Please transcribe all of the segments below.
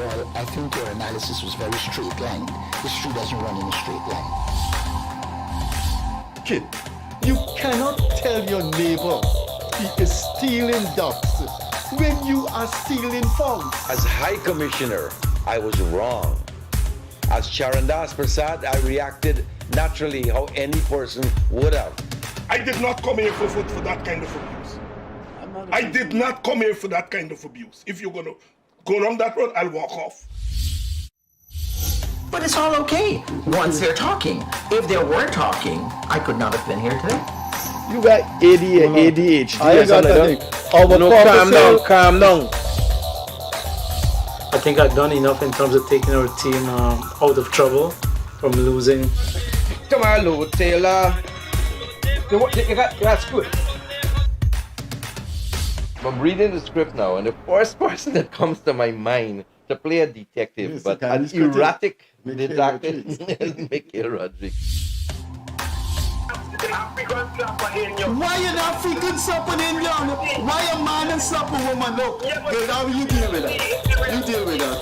all, I think your analysis was very straight-lined. History doesn't run in a straight line. Kid, you cannot tell your neighbor he is stealing ducks when you are stealing frogs. As High Commissioner, I was wrong. As Charandas Prasad, I reacted naturally how any person would have. I did not come here for that kind of abuse. I did not come here for that kind of abuse. If you're going to go down that road, I'll walk off. But it's all okay once they're talking. If they weren't talking, I could not have been here today. You got ADHD. I got that. Calm down. I think I've done enough in terms of taking our team out of trouble from losing. Come on, Lou Taylor. That's good. I'm reading the script now, and the first person that comes to my mind to play a detective, Yes, but an an erratic detective, Rodriguez. is Mickey Rodriguez. Why an African slap an Indian? Why a man and slap a woman? No. Girl, how you deal with that? You deal with that.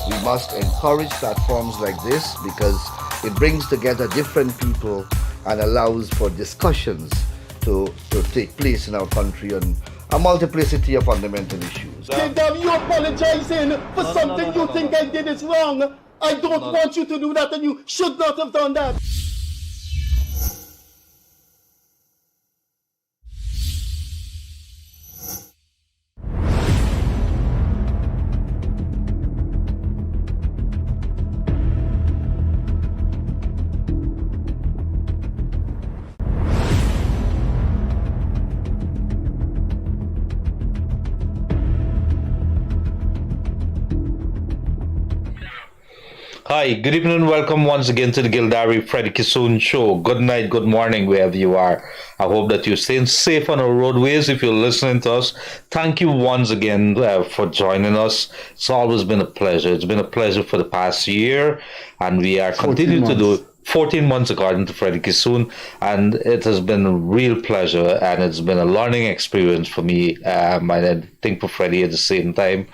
We must encourage platforms like this because it brings together different people and allows for discussions to take place in our country on a multiplicity of fundamental issues. Gildarie, you apologizing for something you think I did is wrong. I don't want you to do that, and you should not have done that. Hi, good evening and welcome once again to the Gildarie Freddie Kissoon Show. Good night, good morning, wherever you are. I hope that you're staying safe on our roadways. If you're listening to us, thank you once again for joining us. It's always been a pleasure. It's been a pleasure for the past year, and we are continuing to do 14 months according to Freddie Kissoon, and it has been a real pleasure, and it's been a learning experience for me, and I think for Freddie at the same time.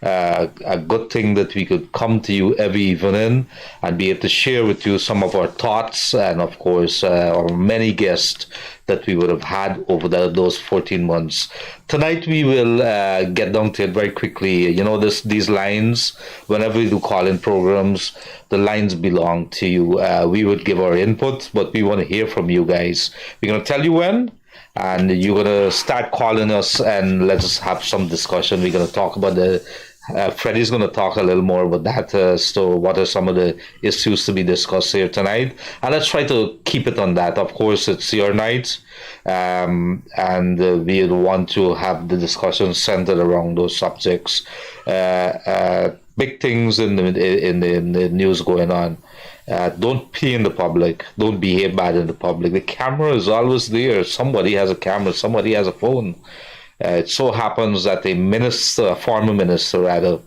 A good thing that we could come to you every evening and be able to share with you some of our thoughts and, of course, our many guests that we would have had over those 14 months. Tonight we will get down to it very quickly. You know, these lines, whenever we do call-in programs, the lines belong to you. We would give our input, but we want to hear from you guys. We're going to tell you when. And you're going to start calling us and let us have some discussion. We're going to talk about Freddie's going to talk a little more about that. So what are some of the issues to be discussed here tonight? And let's try to keep it on that. Of course, it's your night. And we want to have the discussion centered around those subjects. Big things in the news going on. Don't pee in the public. Don't behave bad in the public. The camera is always there. Somebody has a camera. Somebody has a phone. It so happens that a former minister rather,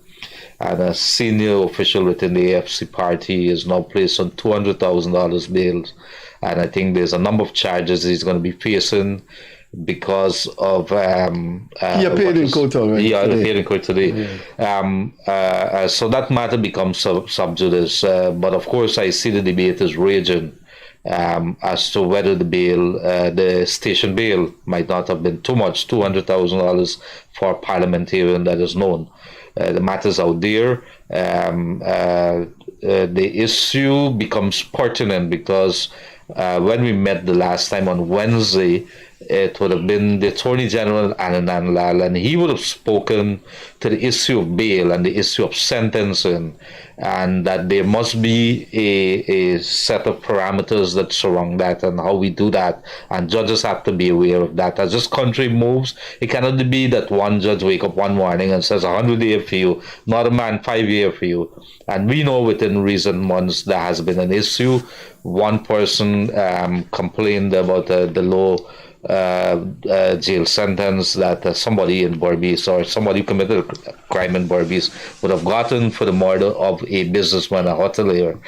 and a senior official within the AFC party is now placed on $200,000 bail. And I think there's a number of charges he's going to be facing because of He appeared in court already. Yeah, appeared in court today. Yeah. So that matter becomes sub judice. But of course, I see the debate is raging as to whether the station bail might not have been too much, $200,000 for a parliamentarian that is known. The matter's out there. The issue becomes pertinent because when we met the last time on Wednesday, it would have been the Attorney General, Anand Lal, and he would have spoken to the issue of bail and the issue of sentencing, and that there must be a set of parameters that surround that and how we do that, and judges have to be aware of that. As this country moves, it cannot be that one judge wake up one morning and says 100 years for you, not a man 5 years for you. And we know within recent months there has been an issue. One person complained about the low jail sentence that somebody in Berbice or somebody who committed a crime in Berbice would have gotten for the murder of a businessman, a hotelier.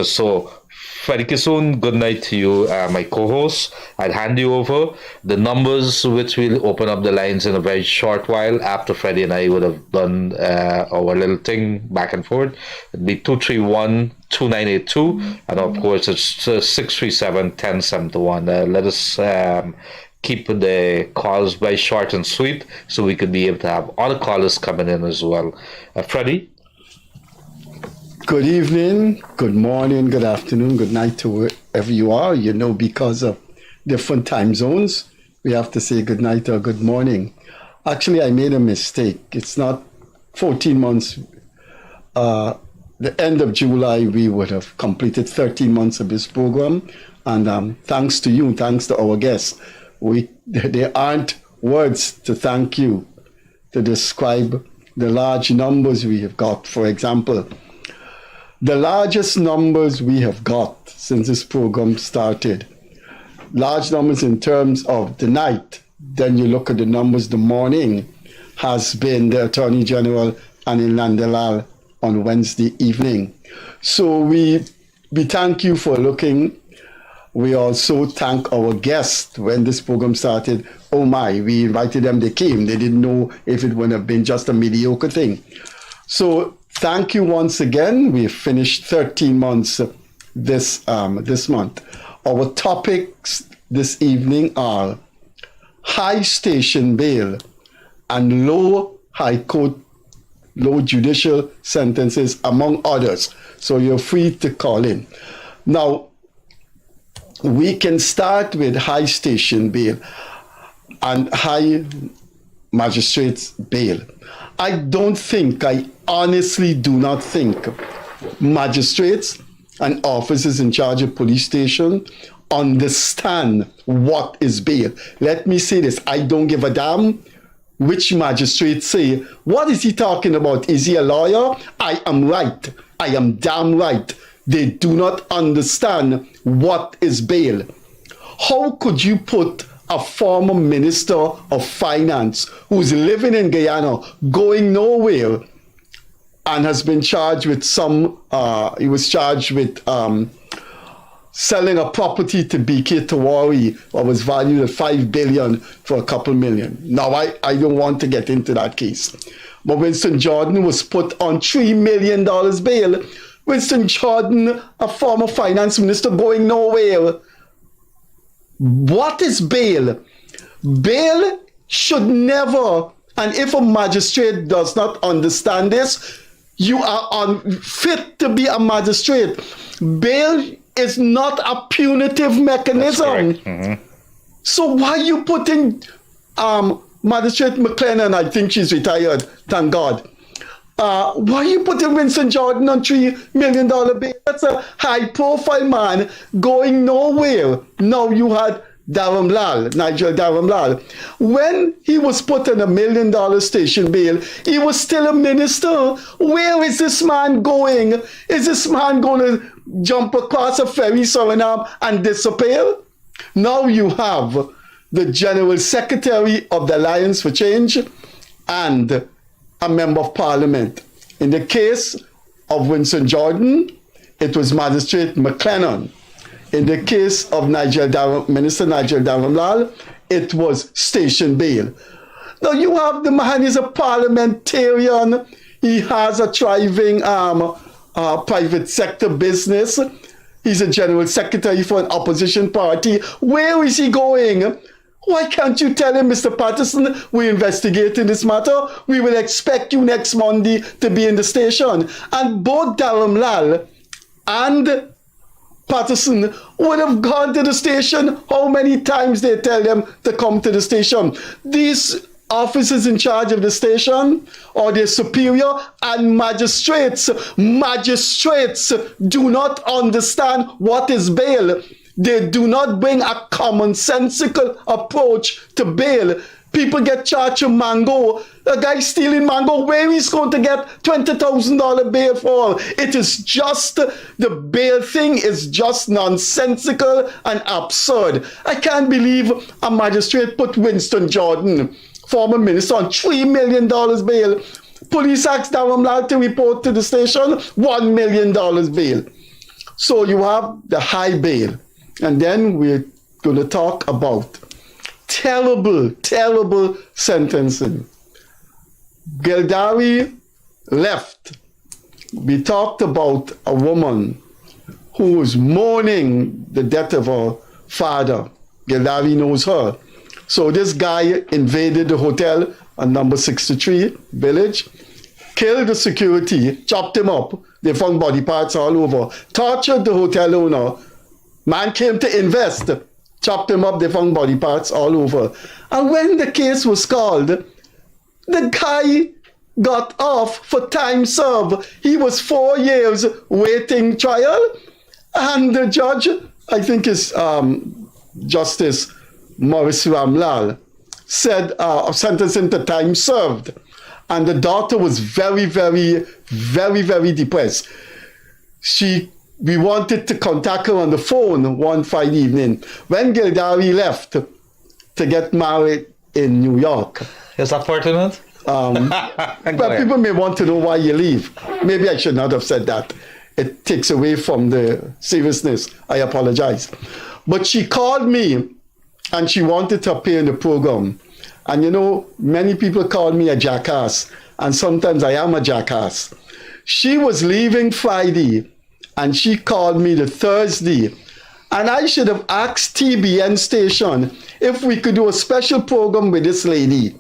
So Freddie Kissoon, good night to you, my co-host. I'll hand you over the numbers, which will open up the lines in a very short while after Freddie and I would have done our little thing back and forth. It'd be 231-2982, and of course it's 637-1071. Let us keep the calls very short and sweet so we could be able to have other callers coming in as well. Freddie? Good evening, good morning, good afternoon, good night to wherever you are. You know, because of different time zones, we have to say good night or good morning. Actually, I made a mistake. It's not 14 months. The end of July, we would have completed 13 months of this program. And thanks to you, thanks to our guests, there aren't words to thank you to describe the large numbers we have got. For example, the largest numbers we have got since this program started, large numbers in terms of the night, then you look at the numbers the morning, has been the Attorney General Anil Nandalal on Wednesday evening. So we thank you for looking. We also thank our guests when this program started. Oh my, we invited them, they came. They didn't know if it would have been just a mediocre thing. So thank you once again. We've finished 13 months this month. Our topics this evening are high station bail and low judicial sentences, among others. So you're free to call in. Now, we can start with high station bail and high magistrates bail. I honestly do not think magistrates and officers in charge of police station understand what is bail. Let me say this, I don't give a damn which magistrate say, what is he talking about? Is he a lawyer? I am right. I am damn right. They do not understand what is bail. How could you put a former minister of finance who's living in Guyana, going nowhere, and has been charged with he was charged with selling a property to BK Tawari that was valued at $5 billion for a couple million. Now, I don't want to get into that case. But Winston Jordan was put on $3 million bail. Winston Jordan, a former finance minister, going nowhere. What is bail? Bail should never, and if a magistrate does not understand this, you are unfit to be a magistrate. Bail is not a punitive mechanism. Mm-hmm. So why you putting Magistrate McLennan, I think she's retired, thank God. Why are you putting Winston Jordan on $3 million bail? That's a high-profile man going nowhere. Now you had Nigel Dharamlal. When he was put on $1 million station bail, he was still a minister. Where is this man going? Is this man going to jump across a ferry Suriname and disappear? Now you have the General Secretary of the Alliance for Change and a member of parliament. In the case of Winston Jordan, it was Magistrate McLennan. In the case of Minister Nigel Dharamlal, it was station bail. Now you have the man, he's a parliamentarian. He has a thriving private sector business. He's a general secretary for an opposition party. Where is he going? Why can't you tell him, Mr. Patterson, we're investigating this matter. We will expect you next Monday to be in the station. And both Dharamlal and Patterson would have gone to the station. How many times they tell them to come to the station? These officers in charge of the station or their superior and magistrates do not understand what is bail. They do not bring a commonsensical approach to bail. People get charged with mango. A guy stealing mango, where he's going to get $20,000 bail for? It is just, the bail thing is just nonsensical and absurd. I can't believe a magistrate put Winston Jordan, former minister, on $3 million bail. Police asked Dharamlal to report to the station, $1 million bail. So you have the high bail. And then we're going to talk about terrible, terrible sentencing. Gildarie left. We talked about a woman who was mourning the death of her father. Gildarie knows her. So this guy invaded the hotel on number 63 Village, killed the security, chopped him up. They found body parts all over. Tortured the hotel owner. Man came to invest. Chopped him up. They found body parts all over. And when the case was called, the guy got off for time served. He was 4 years waiting trial. And the judge, I think is Justice Maurice Ramlal, said sentencing to time served. And the daughter was very, very, very, very depressed. We wanted to contact her on the phone one Friday evening when Gildarie left to get married in New York. Is that pertinent? But people may want to know why you leave. Maybe I should not have said that. It takes away from the seriousness. I apologize. But she called me and she wanted to appear in the program. And you know, many people call me a jackass, and sometimes I am a jackass. She was leaving Friday and she called me the Thursday. And I should have asked TBN station if we could do a special program with this lady.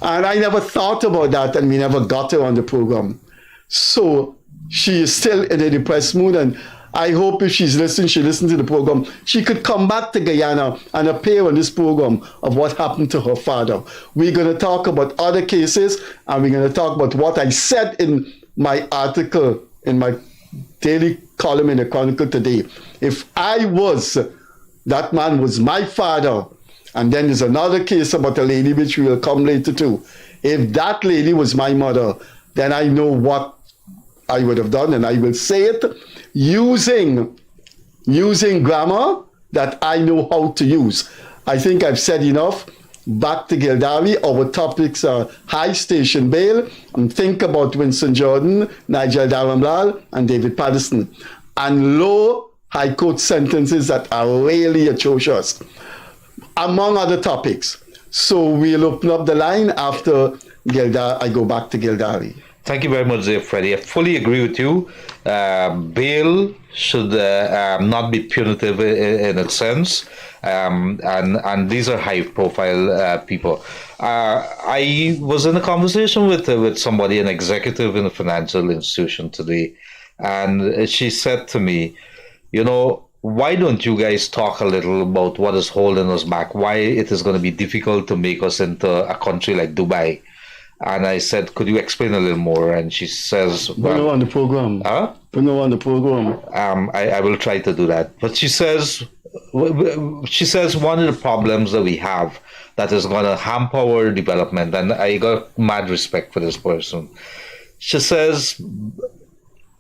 And I never thought about that, and we never got her on the program. So she is still in a depressed mood, and I hope if she's listening, she listens to the program, she could come back to Guyana and appear on this program of what happened to her father. We're going to talk about other cases, and we're going to talk about what I said in my article, in my daily column in the Chronicle today. If I was, that man was my father. And then there's another case about a lady which we will come later to. If that lady was my mother, then I know what I would have done, and I will say it using grammar that I know how to use. I think I've said enough. Back to Gildarie. Our topics are high station bail, and think about Winston Jordan, Nigel Daramlal, and David Patterson, and low high court sentences that are really atrocious, among other topics. So we'll open up the line after I go back to Gildarie. Thank you very much, Freddie. I fully agree with you. Bail should not be punitive in its sense, and these are high-profile people. I was in a conversation with somebody, an executive in a financial institution today, and she said to me, you know, why don't you guys talk a little about what is holding us back? Why it is going to be difficult to make us into a country like Dubai? And I said, could you explain a little more? And she says, Bring her on the program. Huh? Bring her on the program. I will try to do that. But she says one of the problems that we have that is going to hamper our development, and I got mad respect for this person. She says,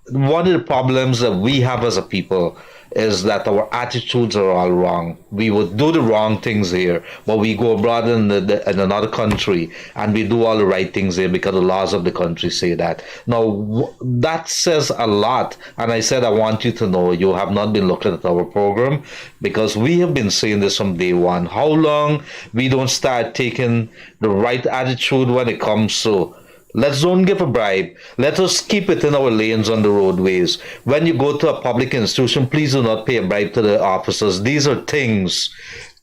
one of the problems that we have as a people is that our attitudes are all wrong. We would do the wrong things here, but we go abroad in another country and we do all the right things here because the laws of the country say that. Now, that says a lot. And I said, I want you to know you have not been looking at our program, because we have been saying this from day one. How long we don't start taking the right attitude when it comes to let's don't give a bribe. Let us keep it in our lanes on the roadways. When you go to a public institution, please do not pay a bribe to the officers. These are things,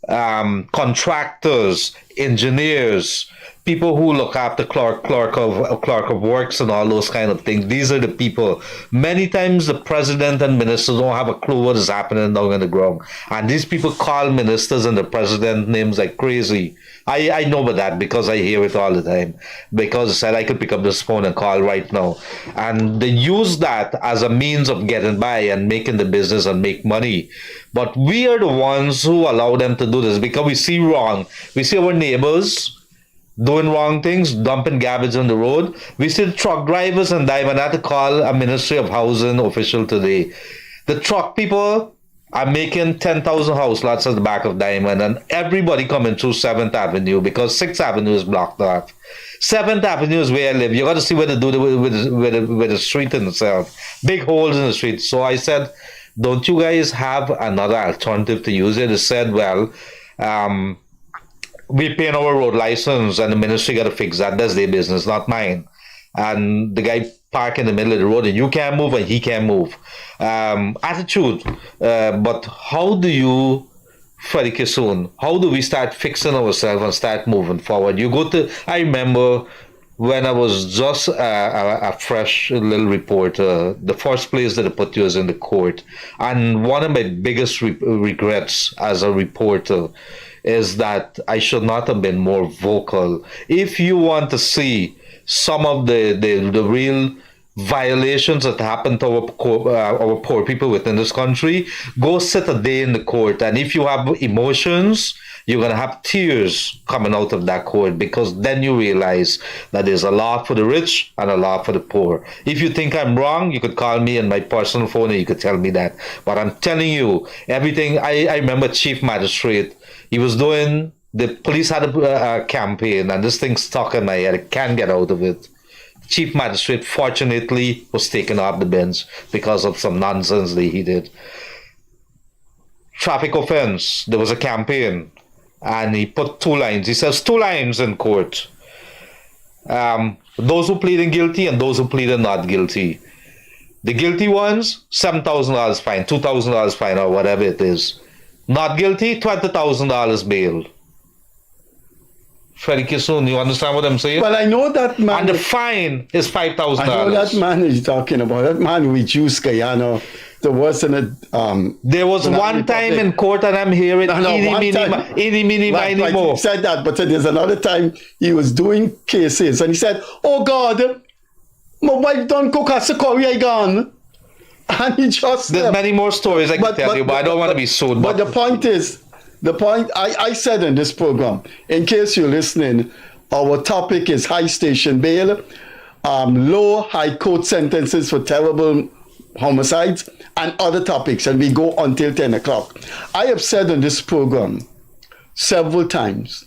contractors, engineers, people who look after clerk of works and all those kind of things. These are the people. Many times the president and ministers don't have a clue what is happening down on the ground. And these people call ministers and the president names like crazy. I know about that because I hear it all the time. Because I said I could pick up this phone and call right now. And they use that as a means of getting by and making the business and make money. But we are the ones who allow them to do this because we see wrong. We see our neighbors doing wrong things, dumping garbage on the road. We see the truck drivers and I had to call a Ministry of Housing official today. The truck people are making 10,000 house lots at the back of Diamond, and everybody coming through 7th Avenue because 6th Avenue is blocked off. 7th Avenue is where I live. You got to see what they do with the street in itself. Big holes in the street. So I said, don't you guys have another alternative to use it? They said, well, we paying our road license and the ministry got to fix that. That's their business, not mine. And the guy park in the middle of the road and you can't move and he can't move. Attitude. But how do you, Freddie Kissoon, how do we start fixing ourselves and start moving forward? I remember when I was just a fresh little reporter, the first place that I put you was in the court. And one of my biggest regrets as a reporter is that I should not have been more vocal. If you want to see some of the real violations that happen to our poor people within this country, go sit a day in the court. And if you have emotions, you're going to have tears coming out of that court, because then you realize that there's a lot for the rich and a lot for the poor. If you think I'm wrong, you could call me on my personal phone and you could tell me that. But I'm telling you, everything, I remember Chief Magistrate, he was doing, the police had a campaign and this thing stuck in my head. I can't get out of it. Chief Magistrate, fortunately, was taken off the bench because of some nonsense that he did. Traffic offense, there was a campaign, and he put 2 lines. He says 2 lines in court. Those who pleaded guilty and those who pleaded not guilty. The guilty ones, $7,000 fine, $2,000 fine, or whatever it is. Not guilty, $20,000 bail. Freddie Kissoon, you understand what I'm saying? Well, I know that man. And the fine is $5,000. I know that man he's talking about. That man reduced Guyana. There wasn't a. There was one time in court, and I'm hearing any mini more. He said that, but there's another time he was doing cases, and he said, "Oh God, my wife don't cook us a curry gone," and he just. There's many more stories I can tell you, but I don't want to be sued. But the point is. The point I said in this program, in case you're listening, our topic is high station bail, low high court sentences for terrible homicides, and other topics, and we go until 10 o'clock. I have said in this program several times,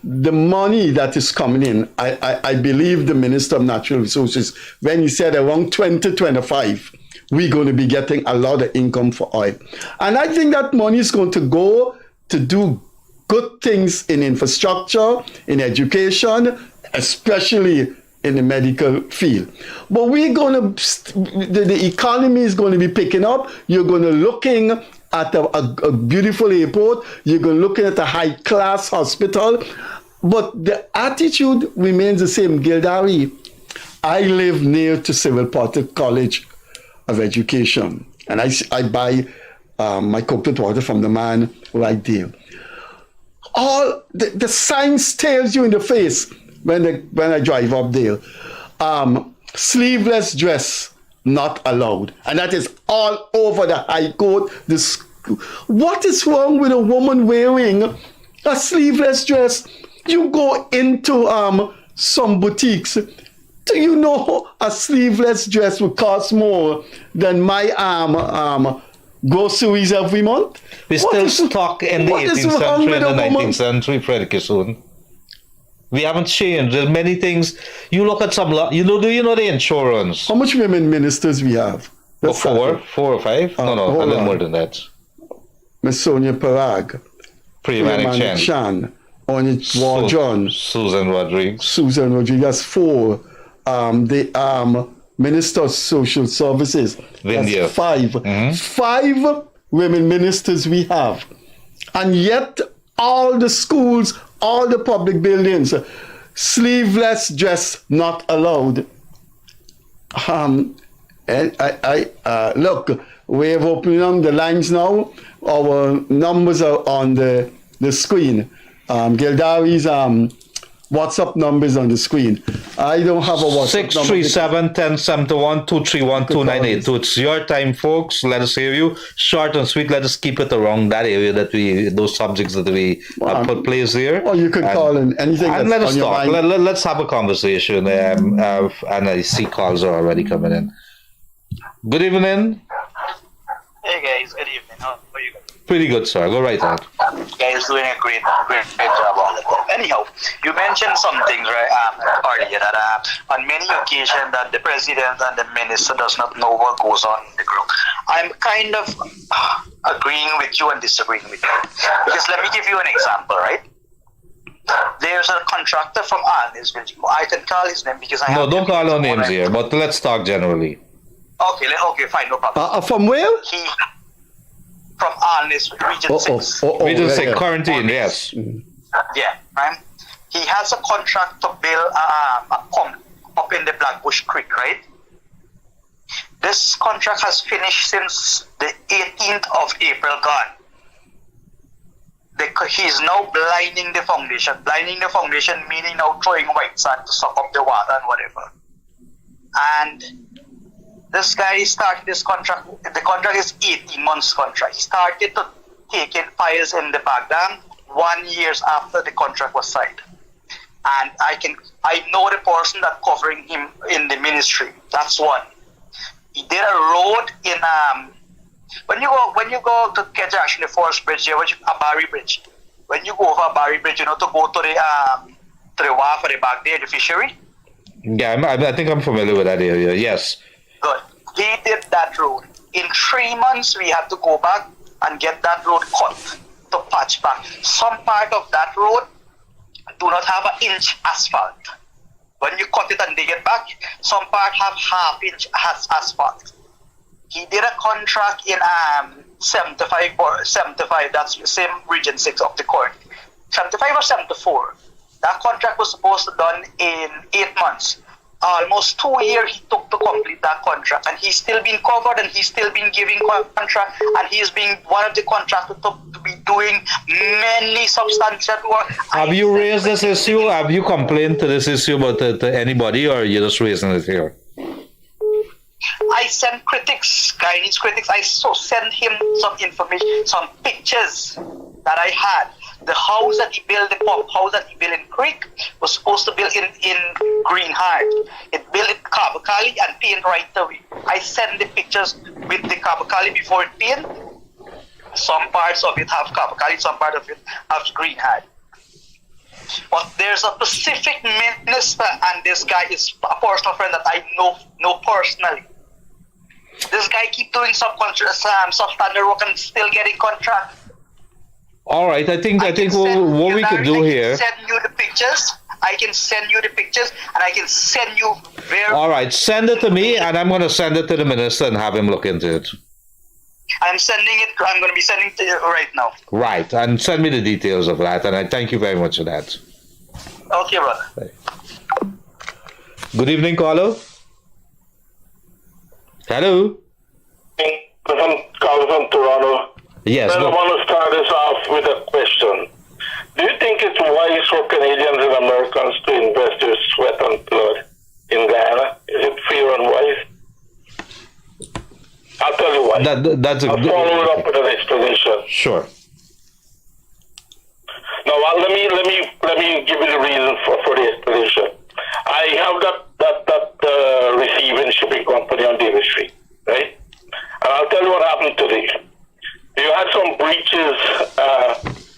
the money that is coming in, I believe the Minister of Natural Resources, when he said around 2025, we're going to be getting a lot of income for oil. And I think that money is going to go to do good things in infrastructure, in education, especially in the medical field. But we're going to, the economy is going to be picking up. You're going to looking at a beautiful airport. You're going to look at a high-class hospital. But the attitude remains the same. Gildarie, I live near to Civil Potter College of Education, and I buy my coconut water from the man right there. All the signs stares you in the face when I drive up there. Sleeveless dress not allowed, and that is all over the High Court. What is wrong with a woman wearing a sleeveless dress? You go into some boutiques. Do you know a sleeveless dress would cost more than my groceries every month? We're still stuck in the 18th century and the 19th century, Freddie Kissoon. We haven't changed. There's many things. You look at some, do you know the insurance? How much women ministers we have? Four or five? No, a little more than that. Miss Sonia Parag. Priyamani Chan. Onit John. Susan Rodriguez. That's 4. The Minister of Social Services. India. That's 5. Mm-hmm. 5 women ministers we have. And yet, all the schools, all the public buildings, sleeveless dress not allowed. Look, we have opened up the lines now. Our numbers are on the screen. Gildarie's WhatsApp numbers on the screen. I don't have a WhatsApp 637-1071-231-298. It's your time, folks. Let us hear you. Short and sweet. Let us keep it around that area those subjects that we put place here. Or you could call in anything. And let us talk. Let's have a conversation. And I see calls are already coming in. Good evening. Hey guys, good evening. How are you guys? Pretty good, sir. Go right ahead. Guys, doing a great job on it. Anyhow, you mentioned some things earlier that on many occasions that the president and the minister does not know what goes on in the group. I'm kind of agreeing with you and disagreeing with you. Because let me give you an example, right? There's a contractor from Guyanese. I can call his name because I have... No, don't call our names here, but let's talk generally. Okay, fine, no problem. From where? From Guyanese, Region 6. Region 6, quarantine, yes. Yeah, right? He has a contract to build a pump up in the Blackbush Creek, right? This contract has finished since the 18th of April gone. He's now blinding the foundation. Blinding the foundation meaning now throwing white sand to suck up the water and whatever. And this guy started this contract. The contract is 18 months contract. He started to take in files in the Baghdad 1 year after the contract was signed. And I know the person that covering him in the ministry. That's one. He did a road in when you go to Kejash in the Forest Bridge here, which a Barry Bridge. When you go over a Barry Bridge, you know, to go to the wharf for the back there, the fishery. Yeah, I think I'm familiar with that area. Yes. Good. He did that road. In 3 months, we had to go back and get that road cut to patch back. Some part of that road do not have an inch asphalt. When you cut it and dig it back, some part have half-inch asphalt. He did a contract in 75, that's the same Region 6 of the court. 75 or 74. That contract was supposed to be done in 8 months. Almost 2 years he took to complete that contract, and he's still been covered and he's still been giving contract, and he's been one of the contractors to be doing many substantial work. Have you raised this issue? Have you complained to this issue about to anybody, or are you just raising it here? I sent Guyanese critics. I sent him some information, some pictures that I had. The house that he built, the pump house that he built in Creek, was supposed to build in Green Heart. It built in Kabakali and paint right away. I sent the pictures with the Kabakali before it paint. Some parts of it have Kabakali, some part of it have Green Heart. But there's a specific minister, and this guy is a personal friend that I know personally. This guy keep doing substandard work and still getting contract. All right, I think what we could do here. I can send you the pictures. I can send you the pictures, and I can send you very. All right, send it to me, and I'm going to send it to the minister and have him look into it. I'm sending it. I'm going to be sending it to you right now. Right, and send me the details of that, and I thank you very much for that. Okay, brother. Right. Good evening, caller. Hello. Carl from Toronto. Yes. I want to start this off with a question. Do you think it's wise for Canadians and Americans to invest their sweat and blood in Guyana? Is it fair and wise? I'll tell you why. I'll follow it up with an explanation. Sure. Now, let me give you the reason for the explanation. I have that receiving shipping company on Davis Street, right? And I'll tell you what happened today. You had some breaches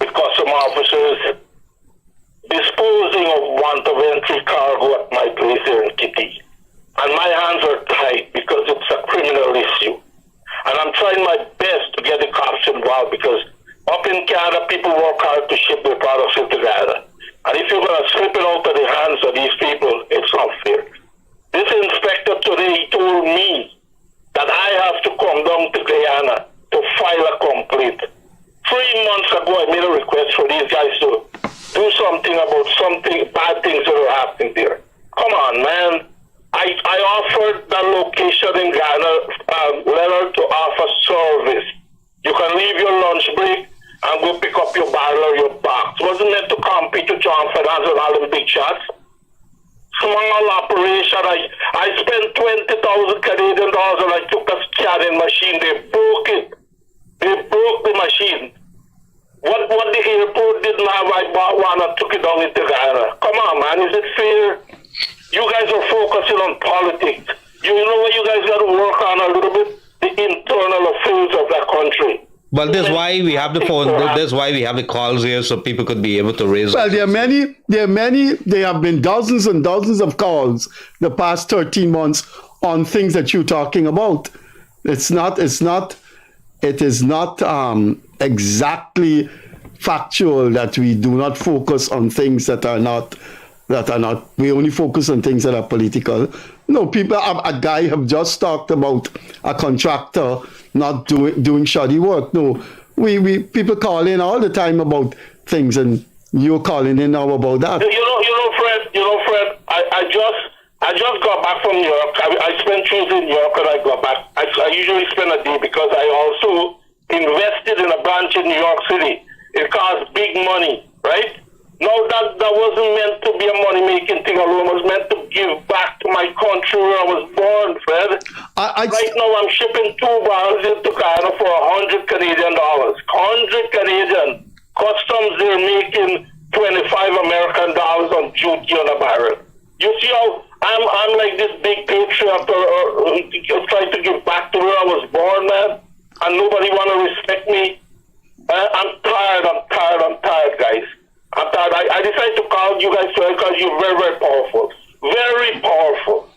with customer officers disposing of want of entry cargo at my place here in Kitty. And my hands are tied because it's a criminal issue. And I'm trying my best to get the cops involved because up in Canada, people work hard to ship their products into Canada. And if you're going to slip it out of the hands of these people, it's not fair. This inspector today told me that I have to come down to Guyana to file a complaint. 3 months ago, I made a request for these guys to do something about bad things that are happening there. Come on, man. I offered that location in Ghana, Leonard, to offer service. You can leave your lunch break and go pick up your barrel or your box. Wasn't meant to compete with John Finance and all them big shots. Small operation. I spent 20,000 Canadian dollars and I took a scanning machine. They broke it. They broke the machine. What the airport didn't have, I bought one and took it down into Guyana. Come on, man. Is it fair? You guys are focusing on politics. You know what you guys got to work on a little bit? The internal affairs of that country. Well, that's why we have the phone. That's why we have the calls here, so people could be able to raise. Well, there have been dozens and dozens of calls the past 13 months on things that you're talking about. It is not exactly factual that we do not focus on things that are not. We only focus on things that are political. No, a guy have just talked about a contractor not doing shoddy work. No, we people call in all the time about things, and you're calling in now about that. Fred. I just got back from New York. I spent Tuesday in New York and I got back. I usually spend a day because I also invested in a branch in New York City. It costs big money, right? No, that wasn't meant to be a money-making thing alone. It was meant to give back to my country where I was born, Fred. Right now, I'm shipping 2 barrels into Guyana for $100 Canadian. 100 Canadian. Customs, they're making 25 American dollars on duty on a barrel. You see how I'm like this big patriot trying to give back to where I was born, man, and nobody want to respect me. I'm tired, guys. I'm tired. I decided to call you guys because you're very, very powerful. Very powerful.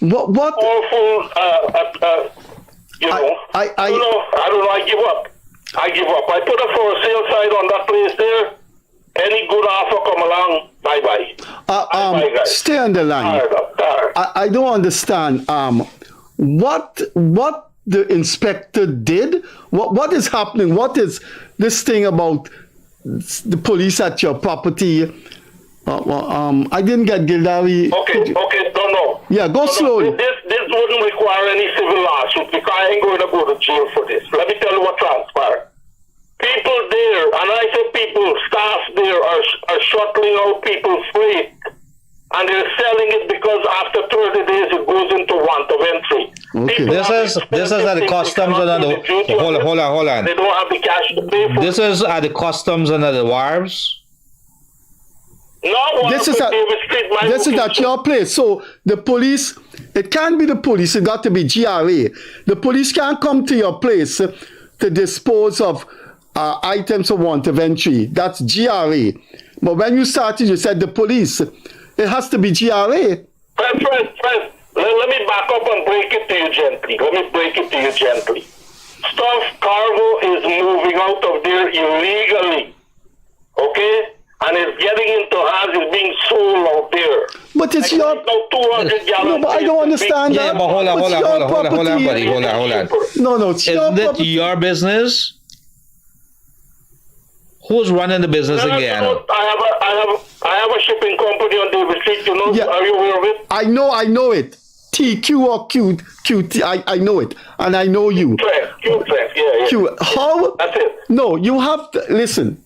What? Powerful, I don't know. I give up. I put a for sale sign on that place there. Any good offer come along, bye-bye. Bye, guys. Stay on the line. Tired. I don't understand. What the inspector did? What is happening? What is this thing about the police at your property? I didn't get Gildarie. Okay, no. Yeah, go slowly. This wouldn't require any civil lawsuit because I ain't going to go to jail for this. Let me tell you what transpired. People there, and I say people, staff there are shuttling out people's freight, and they're selling it because after 30 days it goes into want of entry. Okay. This is at the customs and at the hold on. They don't have the cash to pay for. This is at the customs and at the wharves. This is at your place. So the police, it can't be the police. It got to be GRA. The police can't come to your place to dispose of items of want of entry. That's GRA. But when you started, you said the police. It has to be GRA. Friend, let me back up and break it to you gently. Stuff cargo is moving out of there illegally. Okay? And it's getting into hands, it's being sold out there. But it's your... 200 gallons. No, but I don't understand that. Yeah, but hold on, buddy. Hold on. No, it's your property. Isn't it your business? Who's running the business in Guyana? I have a shipping company on David Street, you know? Yeah. Are you aware of it? I know it. TQ or QT, I know it. And I know you. QTrack, yeah. Q. How? That's it. No, you have to... Listen,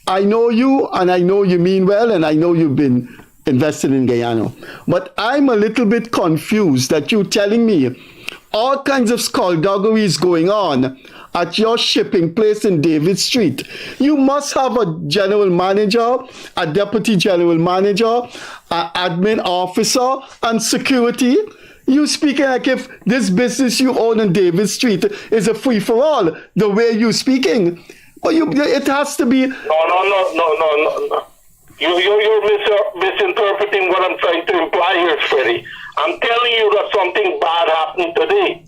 I know you, and I know you mean well, and I know you've been invested in Guyana. But I'm a little bit confused that you're telling me all kinds of skullduggery is going on at your shipping place in David Street. You must have a general manager, a deputy general manager, an admin officer, and security. You speaking like if this business you own in David Street is a free-for-all, the way you speaking. But it has to be... No. You're misinterpreting what I'm trying to imply here, Freddie. I'm telling you that something bad happened today.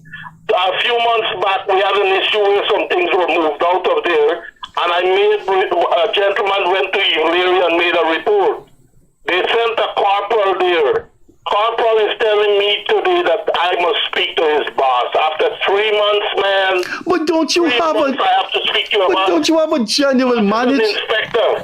A few months back, we had an issue where some things were moved out of there, and a gentleman went to Gildarie and made a report. They sent a corporal there. Corporal is telling me today that I must speak to his boss. After 3 months, man. But don't you have I have to speak to your boss. Don't you have a general manager? Inspector.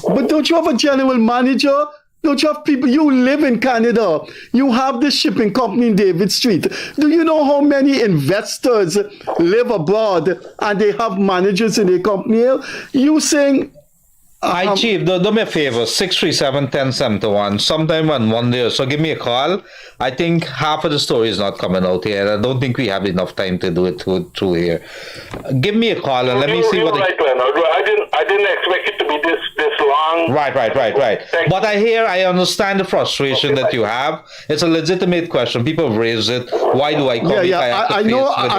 But don't you have a general manager? Don't you have people? You live in Canada. You have the shipping company in David Street. Do you know how many investors live abroad and they have managers in their company? You saying... Hi, Chief. Do me a favor. 637-1071. Sometime on Monday, so give me a call. I think half of the story is not coming out here. I don't think we have enough time to do it through here. Give me a call and let me see what... I didn't expect it to be this long. Right. But I understand the frustration that you have. It's a legitimate question. People have raised it. Why do I come? I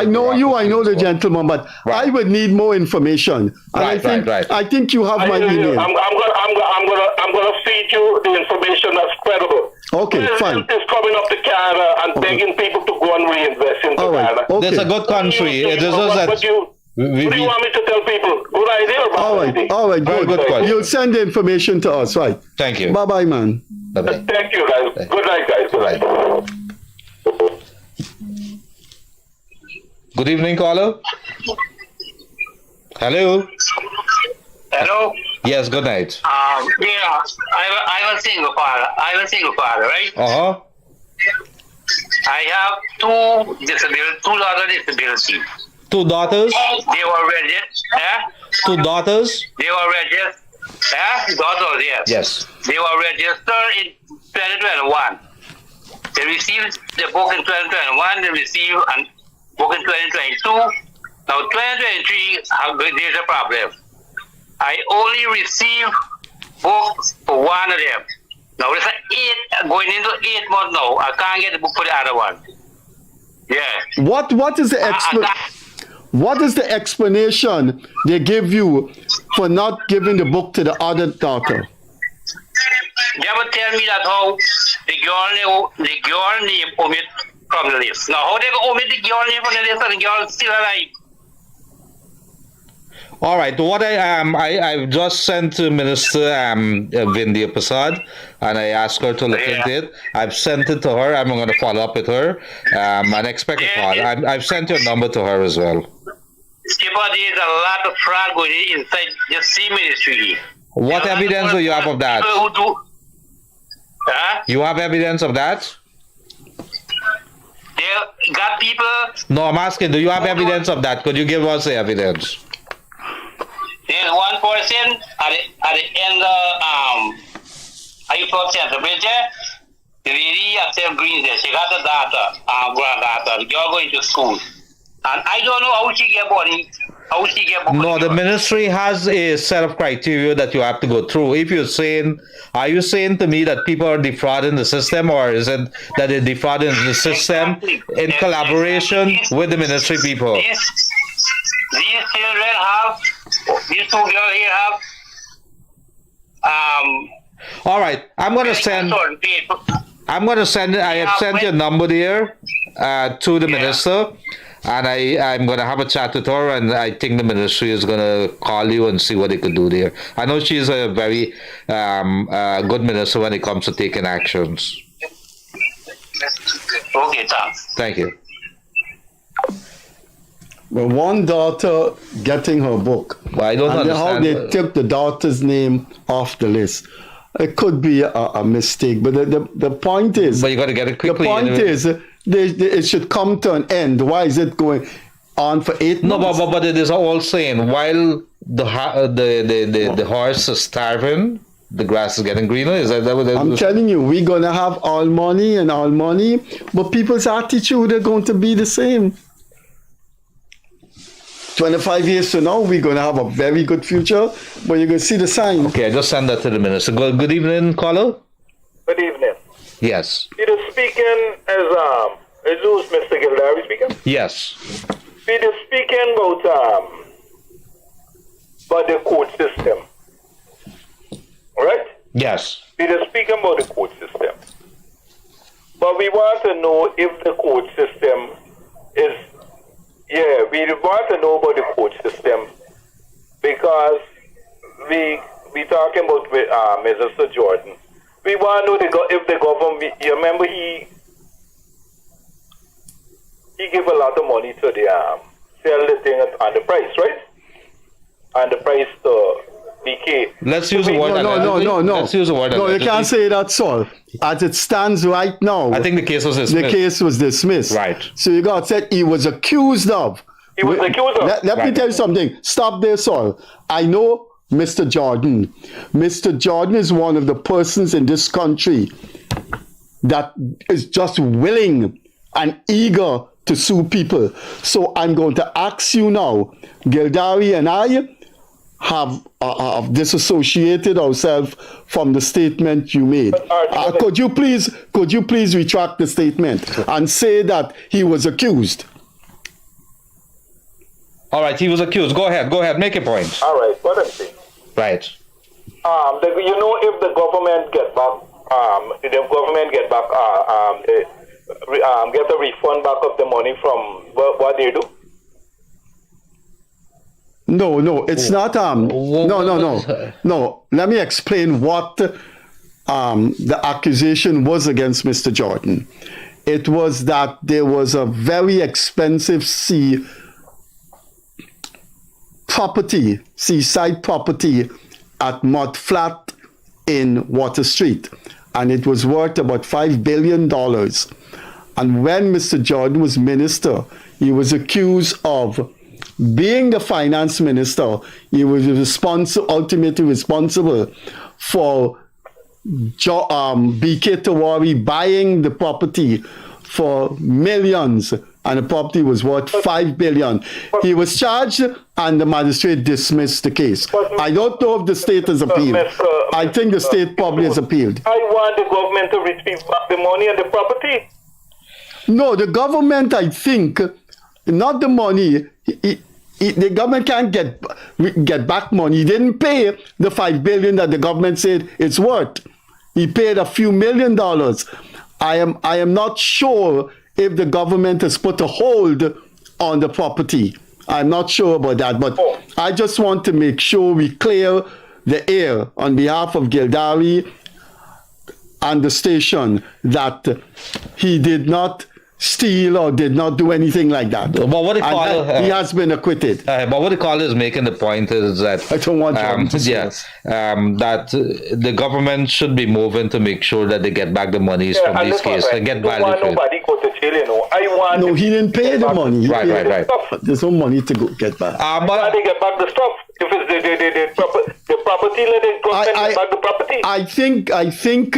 know you. I know the gentleman, but I would need more information. Right. I think you have my email. I'm gonna feed you the information that's credible. Okay, fine. President is coming up to Canada and begging people to go and reinvest into Canada. Okay. It's a good country. It is just that. What do you want me to tell people? Good idea or bad idea? All right, Very good. good question. You'll send the information to us, right? Thank you. Bye-bye, man. Bye-bye. Thank you, guys. Good night, guys. Good night. Good evening, caller. Hello. Hello? Yes, good night. Yeah, I'm a single father, right? Uh-huh. I have two other disabilities. Two daughters? They were registered. Two daughters? They were registered. Daughters, yes. Yes. They were registered in 2021. They received the book in 2021. They received a book in 2022. Now 2023, there's a problem. I only received books for one of them. Now it's going into 8 months now. I can't get the book for the other one. Yeah. What is the explanation they give you for not giving the book to the other daughter? They would tell me that how the girl name omit from the list. Now how they go omit the girl name from the list and the girl still alive? All right. What I've just sent to Minister Vindhya Prasad, and I asked her to look into it. I've sent it to her. I'm going to follow up with her and expect a call. I've sent your number to her as well. Skipper, there's a lot of fraud going inside the same ministry. What evidence do you have of that? You have evidence of that? They got people. No, I'm asking, do you have evidence of that? Could you give us the evidence? There's one person at the end of Ayuport Center Bridge. The lady at St. Green there, she got a daughter, granddaughter. The girl going to school. And I don't know how she get money. No, the ministry has a set of criteria that you have to go through. If you're saying, are you saying to me that people are defrauding the system, or is it that they're defrauding the system in collaboration with the ministry people? These children have, these two girls here have, all right, I have sent your number there to the minister, and I'm going to have a chat with her, and I think the ministry is going to call you and see what they could do there. I know she's a very good minister when it comes to taking actions. Okay, thanks. Thank you. Well, one daughter getting her book. Well, I don't understand how they took the daughter's name off the list. It could be a mistake, but the point is. But you got to get it quickly. The point is, it should come to an end. Why is it going on for 8 months? No, but it is all saying while the horse is starving, the grass is getting greener. Is that what I'm telling you, we're gonna have all money, but people's attitude are going to be the same. 25 years from now, we're going to have a very good future, but you're going to see the sign. Okay, I just send that to the minister. Good evening, caller. Good evening. Yes. Peter speaking is who's Mr. Gildarie speaking? Yes. Peter speaking about the court system. Right? Yes. Peter speaking about the court system. But we want to know if the court system is. Yeah, we want to know about the court system because we talking about Mr. Jordan. We want to know if the government. You remember he gave a lot of money to the sell the thing on the price, right? And the price to BK. Let's use the word. No. Let's use the word. No, you can't say that, Saul. As it stands right now, I think the case was dismissed. The case was dismissed. Right. So you got said he was accused of. He was accused of. Let me tell you something. Stop there, Saul. I know Mr. Jordan. Mr. Jordan is one of the persons in this country that is just willing and eager to sue people. So I'm going to ask you now, Gildarie and I have disassociated ourselves from the statement you made. Could you please retract the statement and say that he was accused? All right, he was accused. Go ahead, make a point. All right, what I'm saying. Right. You know, if the government get back the government get back get a refund back of the money from what they do? No, it's not. No. Let me explain what the accusation was against Mr. Jordan. It was that there was a very expensive seaside property at Mud Flat in Water Street, and it was worth about $5 billion. And when Mr. Jordan was minister, he was accused of being the finance minister. He was ultimately responsible for BK Tawari buying the property for millions, and the property was worth $5 billion. He was charged, and the magistrate dismissed the case. I don't know if the state has appealed. I think the state probably has appealed. I want the government to receive back the money and the property. No, the government, I think, not the money. The government can't get back money. He didn't pay the $5 billion that the government said it's worth. He paid a few $1 million. I am not sure if the government has put a hold on the property. I'm not sure about that, but I just want to make sure we clear the air on behalf of Gildarie and the station that he did not steal or did not do anything like that. But what they call he has been acquitted. But what they call is making the point is that I don't want that the government should be moving to make sure that they get back the monies from these cases to get value for it. Nobody go to jail, I want. No, he didn't pay the money. Right. There's no money to go get back. But they get back the stuff. If it's the property, let the government get back the property. I think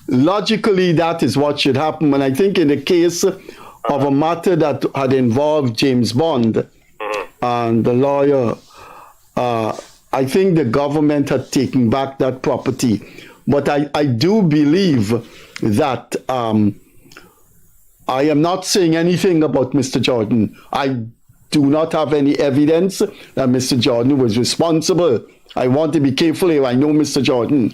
logically that is what should happen. And I think in the case of a matter that had involved James Bond and the lawyer, I think the government had taken back that property. But I do believe that I am not saying anything about Mr. Jordan. I do not have any evidence that Mr. Jordan was responsible. I want to be careful here. I know Mr. Jordan.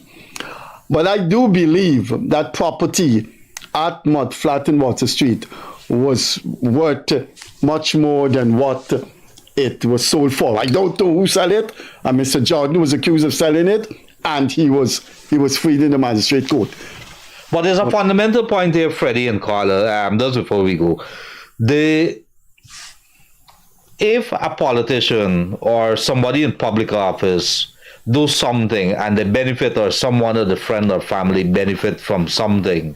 But I do believe that property at Mud Flat in Water Street was worth much more than what it was sold for. I don't know who sold it, and Mr. Jordan was accused of selling it, and he was freed in the magistrate court. But there's a fundamental point here, Freddie and Carla, just before we go. If a politician or somebody in public office do something and they benefit, or someone of the friend or family benefit from something,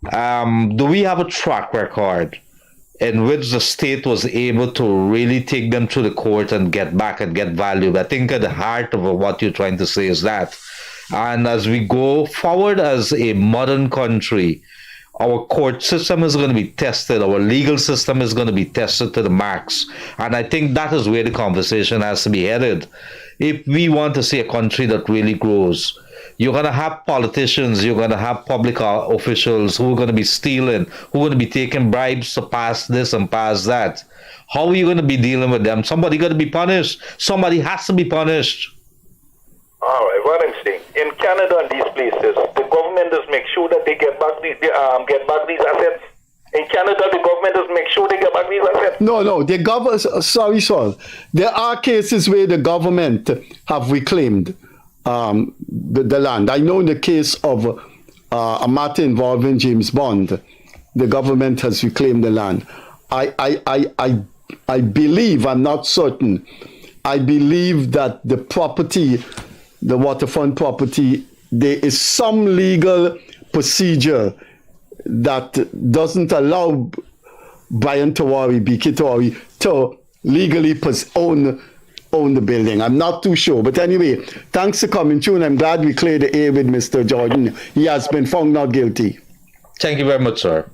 do we have a track record in which the state was able to really take them to the court and get back and get value? I think at the heart of what you're trying to say is that. And as we go forward as a modern country, our court system is going to be tested. Our legal system is going to be tested to the max. And I think that is where the conversation has to be headed. If we want to see a country that really grows, you're going to have politicians, you're going to have public officials who are going to be stealing, who are going to be taking bribes to pass this and pass that. How are you going to be dealing with them? Somebody got to be punished. Somebody has to be punished. All right, what I'm saying, in Canada and these places, the government does make sure that they get back these assets. In Canada, the government does make sure they get back these assets. No, the government. Sorry, Saul. There are cases where the government have reclaimed the land. I know in the case of a matter involving James Bond, the government has reclaimed the land. I believe, I'm not certain, I believe that the property, the waterfront property, there is some legal procedure that doesn't allow Brian Tawari, BK Tawari, to legally own the building. I'm not too sure. But anyway, thanks for coming through, and I'm glad we cleared the air with Mr. Jordan. He has been found not guilty. Thank you very much, sir.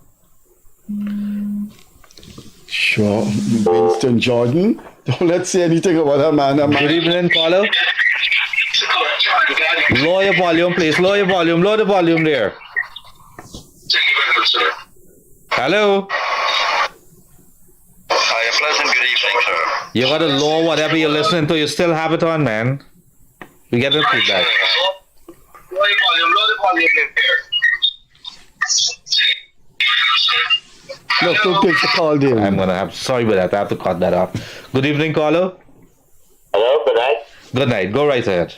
Sure. Winston Jordan. Don't let's say anything about that man. Good evening, caller. Lower your volume, please. Lower your volume. Lower the volume there. Hello. Hi, a pleasant good evening, sir. You got to lower whatever you're listening to. You still have it on, man. We get the feedback. Lower volume, Look, who takes the call there? I'm gonna have sorry about that. I have to cut that off. Good evening, caller. Hello, good night. Good night. Go right ahead.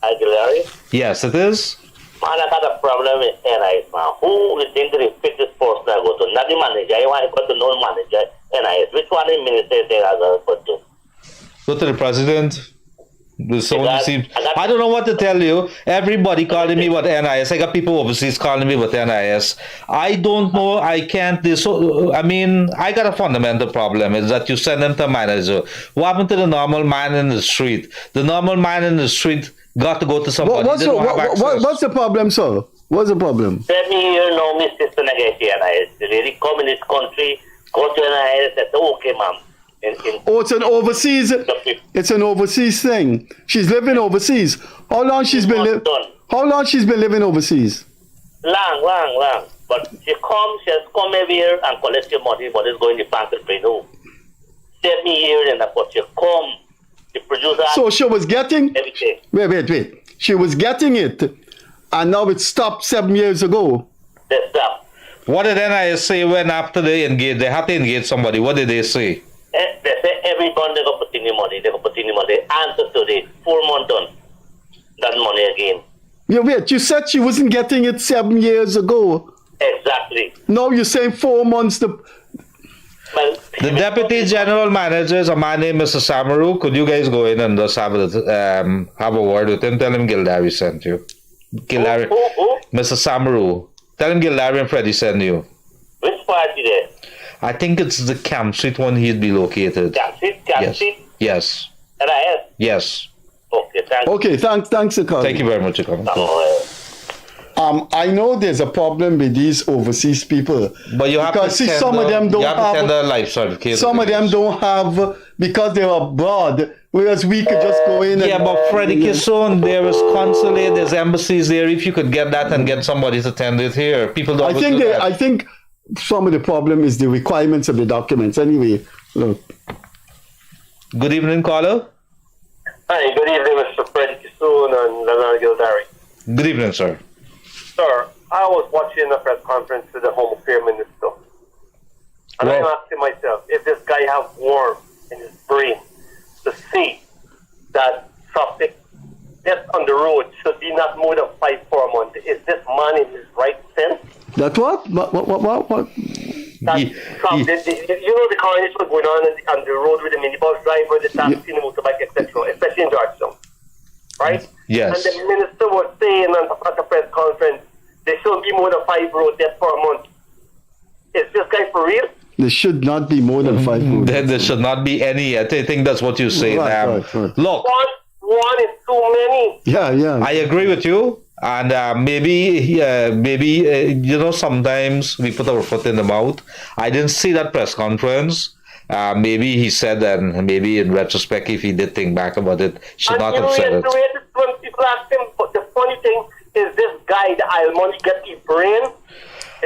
Hi, Gildarie. Yes, it is. Man, I got a problem with NIS, man. Who is going to fit this person I go to? Not the manager. You want to go to no manager, NIS. Which one the minister is saying I go to? Go to the president. Exactly. I don't know what to tell you. Everybody calling me with NIS. I got people overseas calling me with NIS. I don't know. I can't. I mean, I got a fundamental problem. Is that you send them to manager. What happened to the normal man in the street? The normal man in the street got to go to somebody. What's the problem, sir? What's the problem? Let me hear no my sister against the NIS. The lady come in this country, go to NIS and say, okay, ma'am. It's an overseas. It's an overseas thing. She's living overseas. How long she's been living overseas? Long. But she has come every year and collect your money, but it's going to bank to pay no. 7 years and but she come, the producer. So she was getting everything. Wait. She was getting it, and now it stopped 7 years ago. They stopped. What did NIS say when after they engage? They had to engage somebody. What did they say? They say every month they go put in your money. They go put in your money. Answer to the 4 months done. That money again. Yeah, wait. You said she wasn't getting it 7 years ago. Exactly. Now you're saying 4 months. Well, the deputy general manager is a man named Mr. Samaru. Could you guys go in and just have a word with him? Tell him Gildarie sent you. Gildarie. Who? Mr. Samaru. Tell him Gildarie and Freddie sent you. Which party there? I think it's the Camp Street one he'd be located. Camp Street? Yes. NIS? Yes. Okay, thanks. Okay, thanks for calling. Thank you very much for coming. I know there's a problem with these overseas people. But you have to some of them don't have a life certificate. Some of them don't have because they're abroad, whereas we could just go in. Yeah, but Freddie Kissoon, there is consulate, there's embassies there. If you could get that and get somebody to attend it here, people don't. I think some of the problem is the requirements of the documents. Anyway, look. Good evening, caller. Hi, good evening, Mr. Freddie Kissoon and Leonard Gildarie. Good evening, sir. Sir, I was watching a press conference with the Home Affairs Minister. And I'm asking myself, if this guy have warmth in his brain to see that traffic death on the road should be not more than 5 per month. Is this man in his right sense? That what? What? That you know the carnage was going on the road with the minibus driver, the taxi, the motorbike, etc., especially in Georgetown. Right? Yes. And the minister was saying at the press conference, there should be more than 5 road deaths per month. Is this guy for real? There should not be more than 5 road deaths. There should not be any. I think that's what you say. Right. Look. One is too many. Yeah. I agree with you. And maybe sometimes we put our foot in the mouth. I didn't see that press conference. Maybe he said that, and maybe in retrospect, if he did think back about it, he should not have said it. When people ask him, but the funny thing is this guy, the Almoney, get his brain.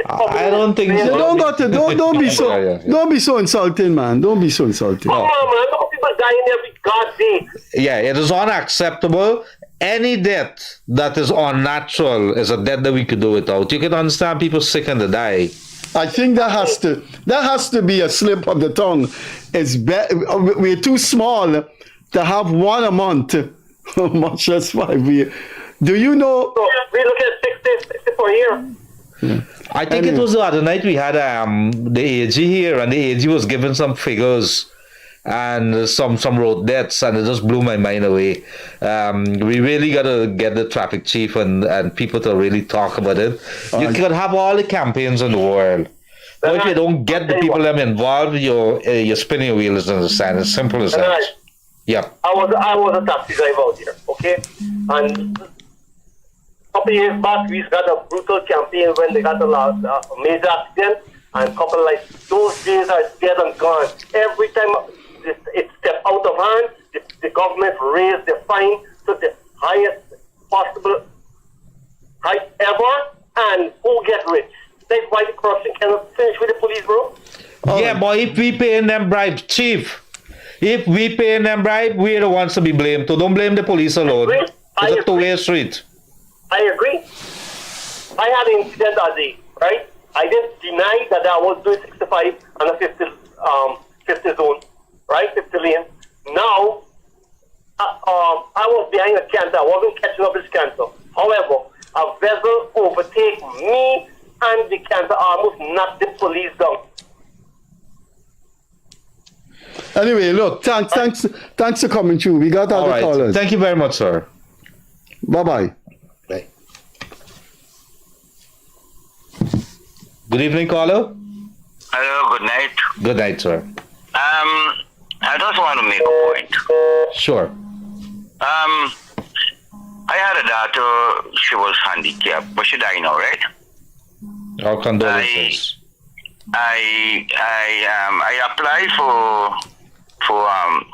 I don't think so. Don't be so. Don't be so insulting, man. Don't be so insulting. Come on, man. Don't people dying every god day. Yeah, it is unacceptable. Any death that is unnatural is a death that we could do without. You can understand people sick and they die. I think that has to be a slip of the tongue. We're too small to have one a month, much less 5 years. Do you know? So we look at 60 per year. Yeah. I think it was the other night we had the AG here, and the AG was giving some figures and some road deaths, and it just blew my mind away. We really got to get the traffic chief and people to really talk about it. You could have all the campaigns in the world, but if you don't get the people that are involved, you're spinning your wheels in the sand. As simple as that. Yeah. I was a taxi driver out here, okay? And a couple years back, we got a brutal campaign when they got a major accident, and a couple those days are dead and gone. Every time it stepped out of hand, the government raised the fine to the highest possible height ever, and who get rich? That's why the corruption cannot finish with the police, bro. Yeah, but if we paying them bribes, chief, if we paying them bribe, we're the ones to be blamed. So don't blame the police alone. It's a two-way street. I agree. I had an incident that day, right? I did deny that I was doing 65 and a 50 zone, right? 50 lane. Now, I was behind a canter. I wasn't catching up with canter. However, a vessel overtake me and the canter almost knocked the police down. Anyway, look, thanks for coming through. We got other callers. Thank you very much, sir. Bye-bye. Right. Good evening, caller. Hello, good night. Good night, sir. I just want to make a point. Sure. I had a daughter, she was handicapped, but she died now, right? Our condolences. I applied for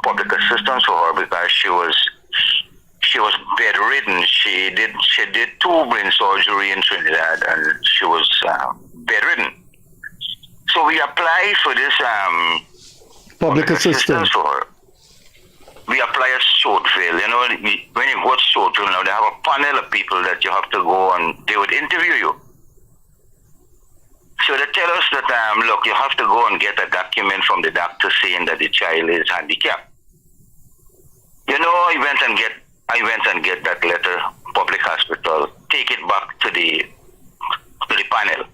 public assistance for her because she was bedridden. She did 2 brain surgery in Trinidad, and she was bedridden. So we applied for this public assistance for her. We apply at Shortville. You know, when you go to Shortville now, they have a panel of people that you have to go and they would interview you. So they tell us that, look, you have to go and get a document from the doctor saying that the child is handicapped. You know, I went and get that letter, public hospital, take it back to the panel.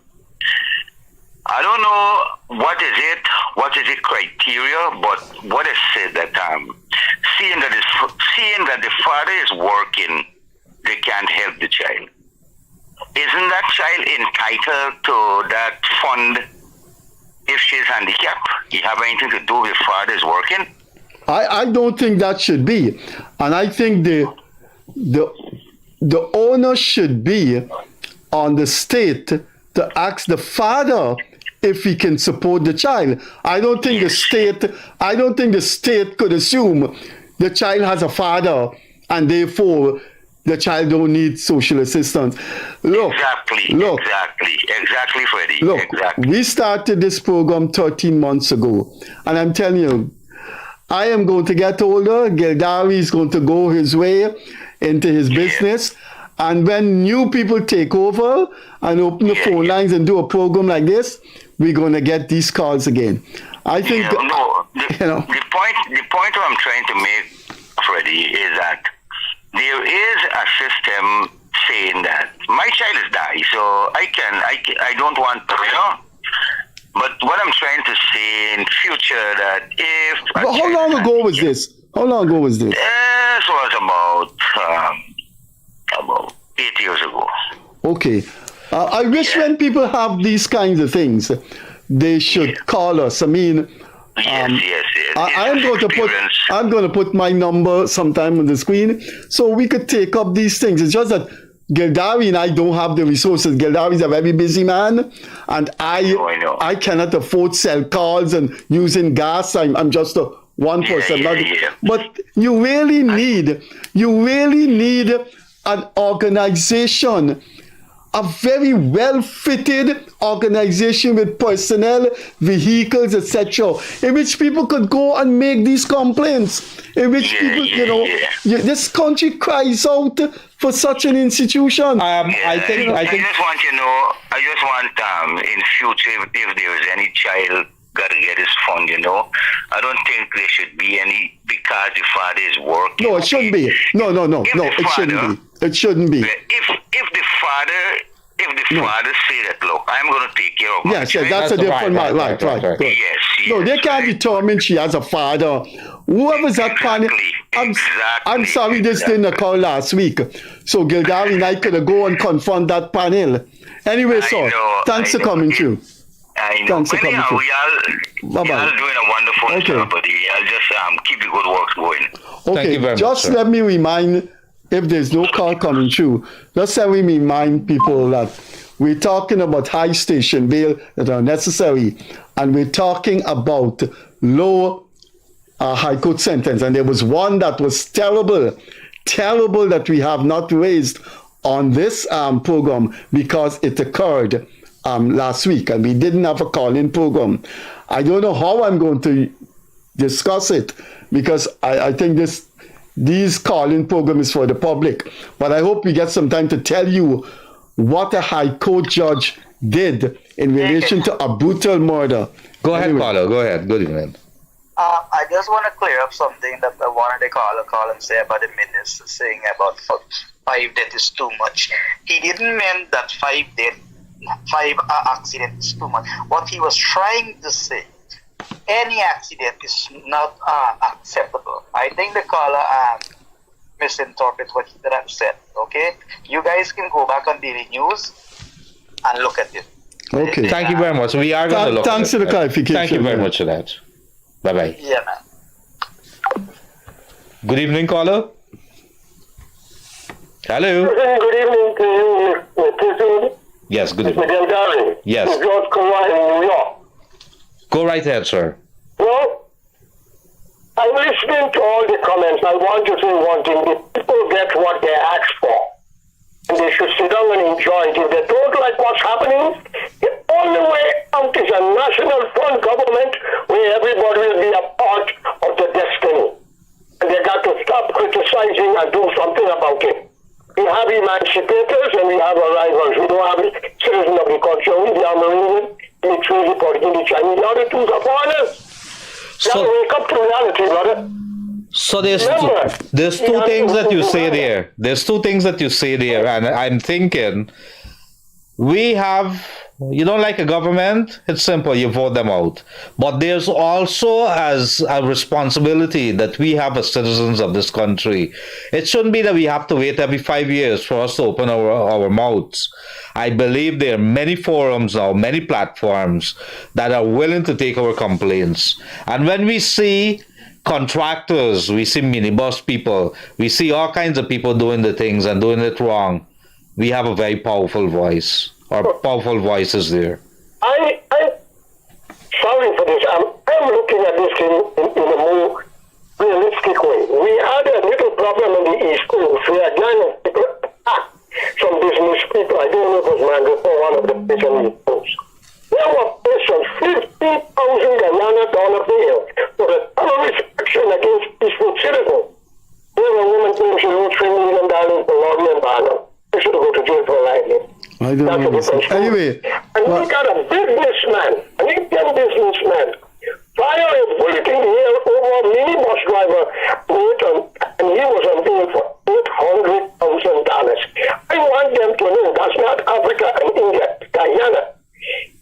I don't know what is the criteria, but what is said that seeing that the father is working, they can't help the child. Isn't that child entitled to that fund if she's handicapped? You have anything to do with father's working? I don't think that should be. And I think the onus should be on the state to ask the father if he can support the child. I don't think the state could assume the child has a father and therefore the child don't need social assistance. Exactly, Freddie. Look, exactly. We started this program 13 months ago, and I'm telling you, I am going to get older. Gildarie is going to go his way into his business. And when new people take over and open the phone lines and do a program like this, we're going to get these calls again. I think, the point I'm trying to make, Freddie, is that there is a system saying that my child is dying, so I don't want to, you know. But what I'm trying to say in future that if... But how long ago was this? This was about 8 years ago. Okay. I wish when people have these kinds of things, they should call us. I mean, I'm going to put my number sometime on the screen so we could take up these things. It's just that Gildarie and I don't have the resources. Gildarie is a very busy man, and I cannot afford cell calls and using gas. I'm just one person. But you really need an organization, a very well-fitted organization with personnel, vehicles, etc., in which people could go and make these complaints, in which this country cries out for such an institution. I just want in future, if there is any child gotta get his fund, I don't think there should be any, because the father is working. No, it shouldn't be. No, it shouldn't be. If the father say that, look, I'm going to take care of my child. That's a different matter. Right. Yes. No, they can't determine she has a father. Whoever's that panel. I'm sorry this didn't occur last week. So Gildarie and I could go and confront that panel. Anyway, thanks for coming through. I know. Thanks for coming through. We are doing a wonderful job, buddy. I'll just keep the good work going. Okay, thank you very just much, let me remind, if there's no call coming through, just let me remind people that we're talking about high station bail that are necessary, and we're talking about low high court sentence. And there was one that was terrible that we have not raised on this program because it occurred last week, and we didn't have a call-in program. I don't know how I'm going to discuss it, because I think these call-in program is for the public. But I hope we get some time to tell you what a High Court judge did in relation to a brutal murder. Go ahead, caller. Go ahead. Good evening. I just want to clear up something that I wanted to call and say about the minister saying about 5 deaths is too much. He didn't mean that 5 accidents is too much. What he was trying to say, any accident is not acceptable. I think the caller misinterpreted what he said. Okay, you guys can go back on Daily News and look at it. Okay. Thank you very much. We are going to look Thanks at for it. the clarification. Thank you very much for that. Bye-bye. Yeah, man. Good evening, caller. Hello. Good evening to you, Mr. Kissoon. Yes, good evening. Mr. Gildarie. Yes. From George Corral in New York. Go right ahead, sir. Well, I'm listening to all the comments. I want to say one thing. The people get what they ask for. And they should sit down and enjoy it. If they don't like what's happening, the only way out is a national fund government where everybody will be a part of the destiny. And they got to stop criticizing and do something about it. We have emancipators and we have arrivals. We don't have citizens of the country. We are Marines, military, the Chinese. The other two are foreigners. You have to wake up to reality, brother. So there's two things that you say there. There's two things that you say there, and I'm thinking we have. You don't like a government? It's simple. You vote them out. But there's also as a responsibility that we have as citizens of this country. It shouldn't be that we have to wait every 5 years for us to open our mouths. I believe there are many forums now, many platforms that are willing to take our complaints. And when we see contractors, we see minibus people, we see all kinds of people doing the things and doing it wrong, we have a very powerful voice. Our powerful voices there. I'm sorry for this. I'm looking at this in a more realistic way. We had a little problem in the East Coast where a gang of people attacked some business people. I don't know if it was Mango or one of the places on the East Coast. They were placed on $50,000 bail for a terrorist action against peaceful citizens. There was a woman claimed she owed $3 million for lobby and Barnum. They should have gone to jail for life. I don't know. Anyway. And we got a businessman, an Indian businessman, fire a bullet in the air over a minibus driver, and he was on bail for $800,000. I want them to know that's not Africa and India, Guyana.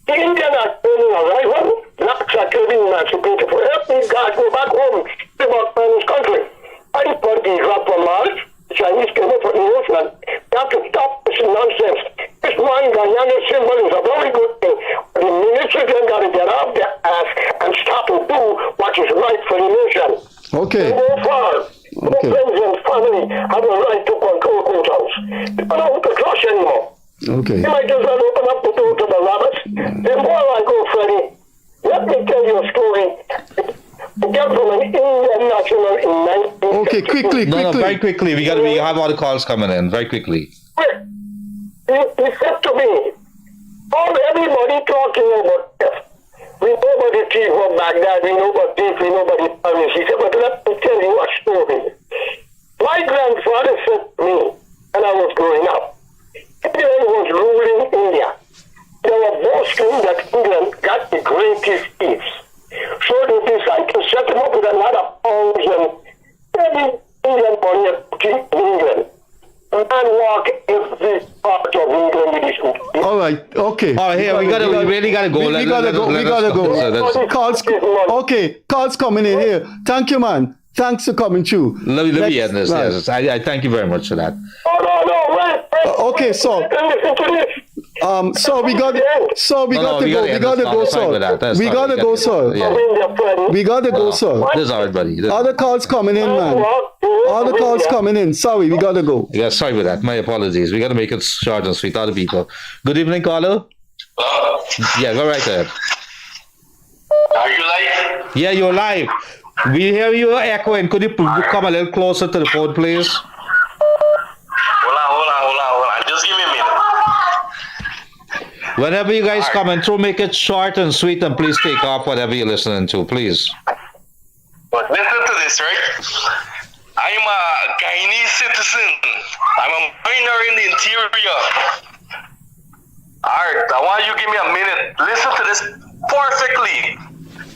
The Indians are claiming a rival, blacks are claiming emancipated. For help these guys go back home, live out in this country. I put these drop from Mars. Chinese came up from the ocean. You have to stop this nonsense. This one Guyana symbol is a very good thing. But the ministers then got to get off their ass and stop and do what is right for the nation. Okay. They go far. No friends and family have a right to control courthouse. They don't know who to trust anymore. Okay. You might just well open up the door to the rabbits. Before I go, Freddie, let me tell you a story. From an Indian national in Okay, quickly. No, very quickly. We have all the calls coming in. Very quickly. He said to me, everybody talking about death. We know about the thief from Baghdad, we know about this, we know about the Paris. He said, but let me tell you a story. My grandfather said to me, when I was growing up, England was ruling India. They were boasting that England got the greatest thieves. So they decided to set him up with a lot of pounds and maybe Indian money in England. Man walk every part of England with his own. All right, okay. Oh, here, we really gotta go. We gotta go. Calls coming in here. Thank you, man. Thanks for coming through. Let me end this. Right. Yes, I thank you very much for that. No, wait. Okay, so listen to this. We gotta go, sir. This is all right, buddy. Other calls coming in, man. Other calls coming in. Sorry, we gotta go. Yeah, sorry for that. My apologies. We gotta make it short and sweet. Other people. Good evening, caller. Yeah, go right ahead. Are you live? Yeah, you're live. We hear you echoing. Could you come a little closer to the phone, please? Hold on. Just give me a minute. Whenever you guys come in through, make it short and sweet, and please take off whatever you're listening to, please. But listen to this, right? I'm a Guyanese citizen. I'm a minor in the interior. Alright, I want you to give me a minute. Listen to this perfectly.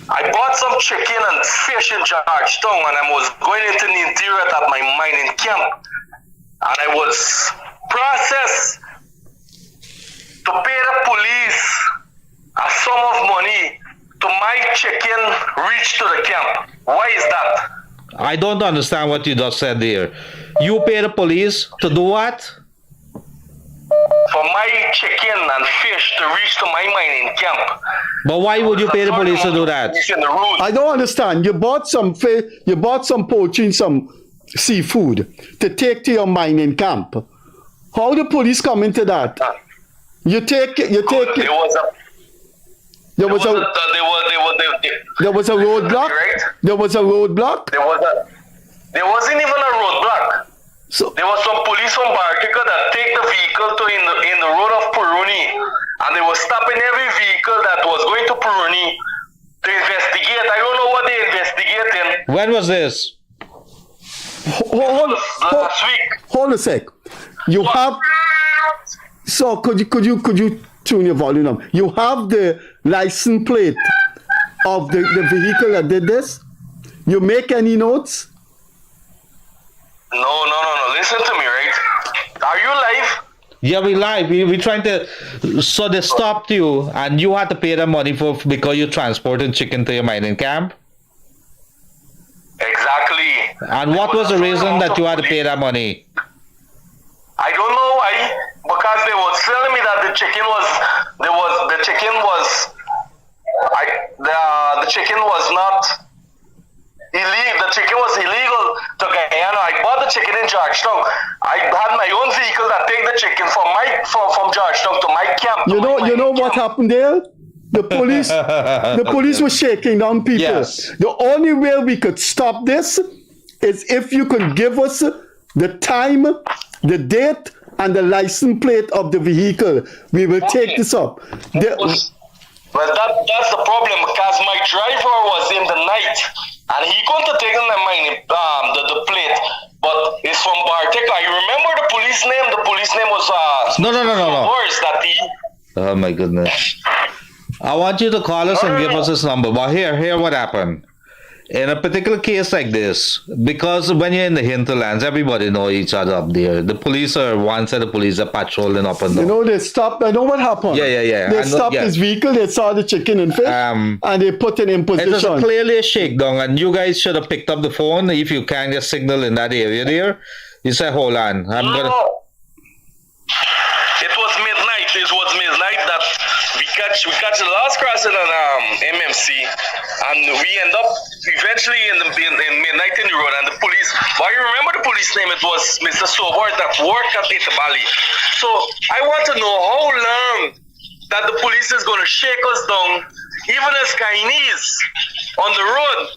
I bought some chicken and fish in Georgetown and I was going into the interior at my mining camp. And I was processed to pay the police a sum of money to my chicken reach to the camp. Why is that? I don't understand what you just said there. You pay the police to do what? For my chicken and fish to reach to my mining camp. But why would you pay the police to do that? I don't understand. You bought some fish, you bought some poultry and some seafood to take to your mining camp. How the police come into that? There was a roadblock. There was a roadblock. There wasn't even a roadblock. So there was some police from Bartica that take the vehicle to in the road of Puruni, and they were stopping every vehicle that was going to Puruni to investigate. I don't know what they investigating. When was this? Last week. Hold a sec. You have. So could you tune your volume up? You have the license plate of the vehicle that did this? You make any notes? No. Listen to me, right? Are you live? Yeah, we live. We trying to. So they stopped you, and you had to pay them money because you transported chicken to your mining camp. Exactly. And what was the reason that you had to pay that money? I don't know why. Because they were telling me that the chicken was not illegal. The chicken was illegal to Guyana. I bought the chicken in Georgetown. I had my own vehicle that take the chicken from Georgetown to my camp. You know what happened there? The police were shaking down people. Yes. The only way we could stop this is if you could give us the time, the date, and the license plate of the vehicle. We will take this up. Well, that's the problem, because my driver was in the night and he couldn't take the plate, but it's from Bartek. I remember the police name. The police name was No. That he. Oh my goodness! I want you to call us and give us this number. But here what happened. In a particular case like this, because when you're in the hinterlands, everybody know each other up there. The police are one set of police are patrolling up and down. You know, they stopped. I know what happened. Yeah. They stopped his vehicle. They saw the chicken and fish, and they put it in position. It was clearly a shakedown, and you guys should have picked up the phone if you can get signal in that area there. You say, "Hold on, I'm gonna." It was midnight. It was midnight that we catch the last crossing on MMC, and we end up eventually in midnight in the road. And the police. But you remember the police name? It was Mr. Sobor that worked at Itabali. So I want to know how long that the police is going to shake us down, even as Guyanese on the road,